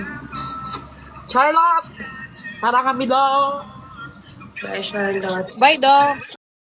Charlotte! Sarang kami daw. Bye, Charlotte. Bye, Doc.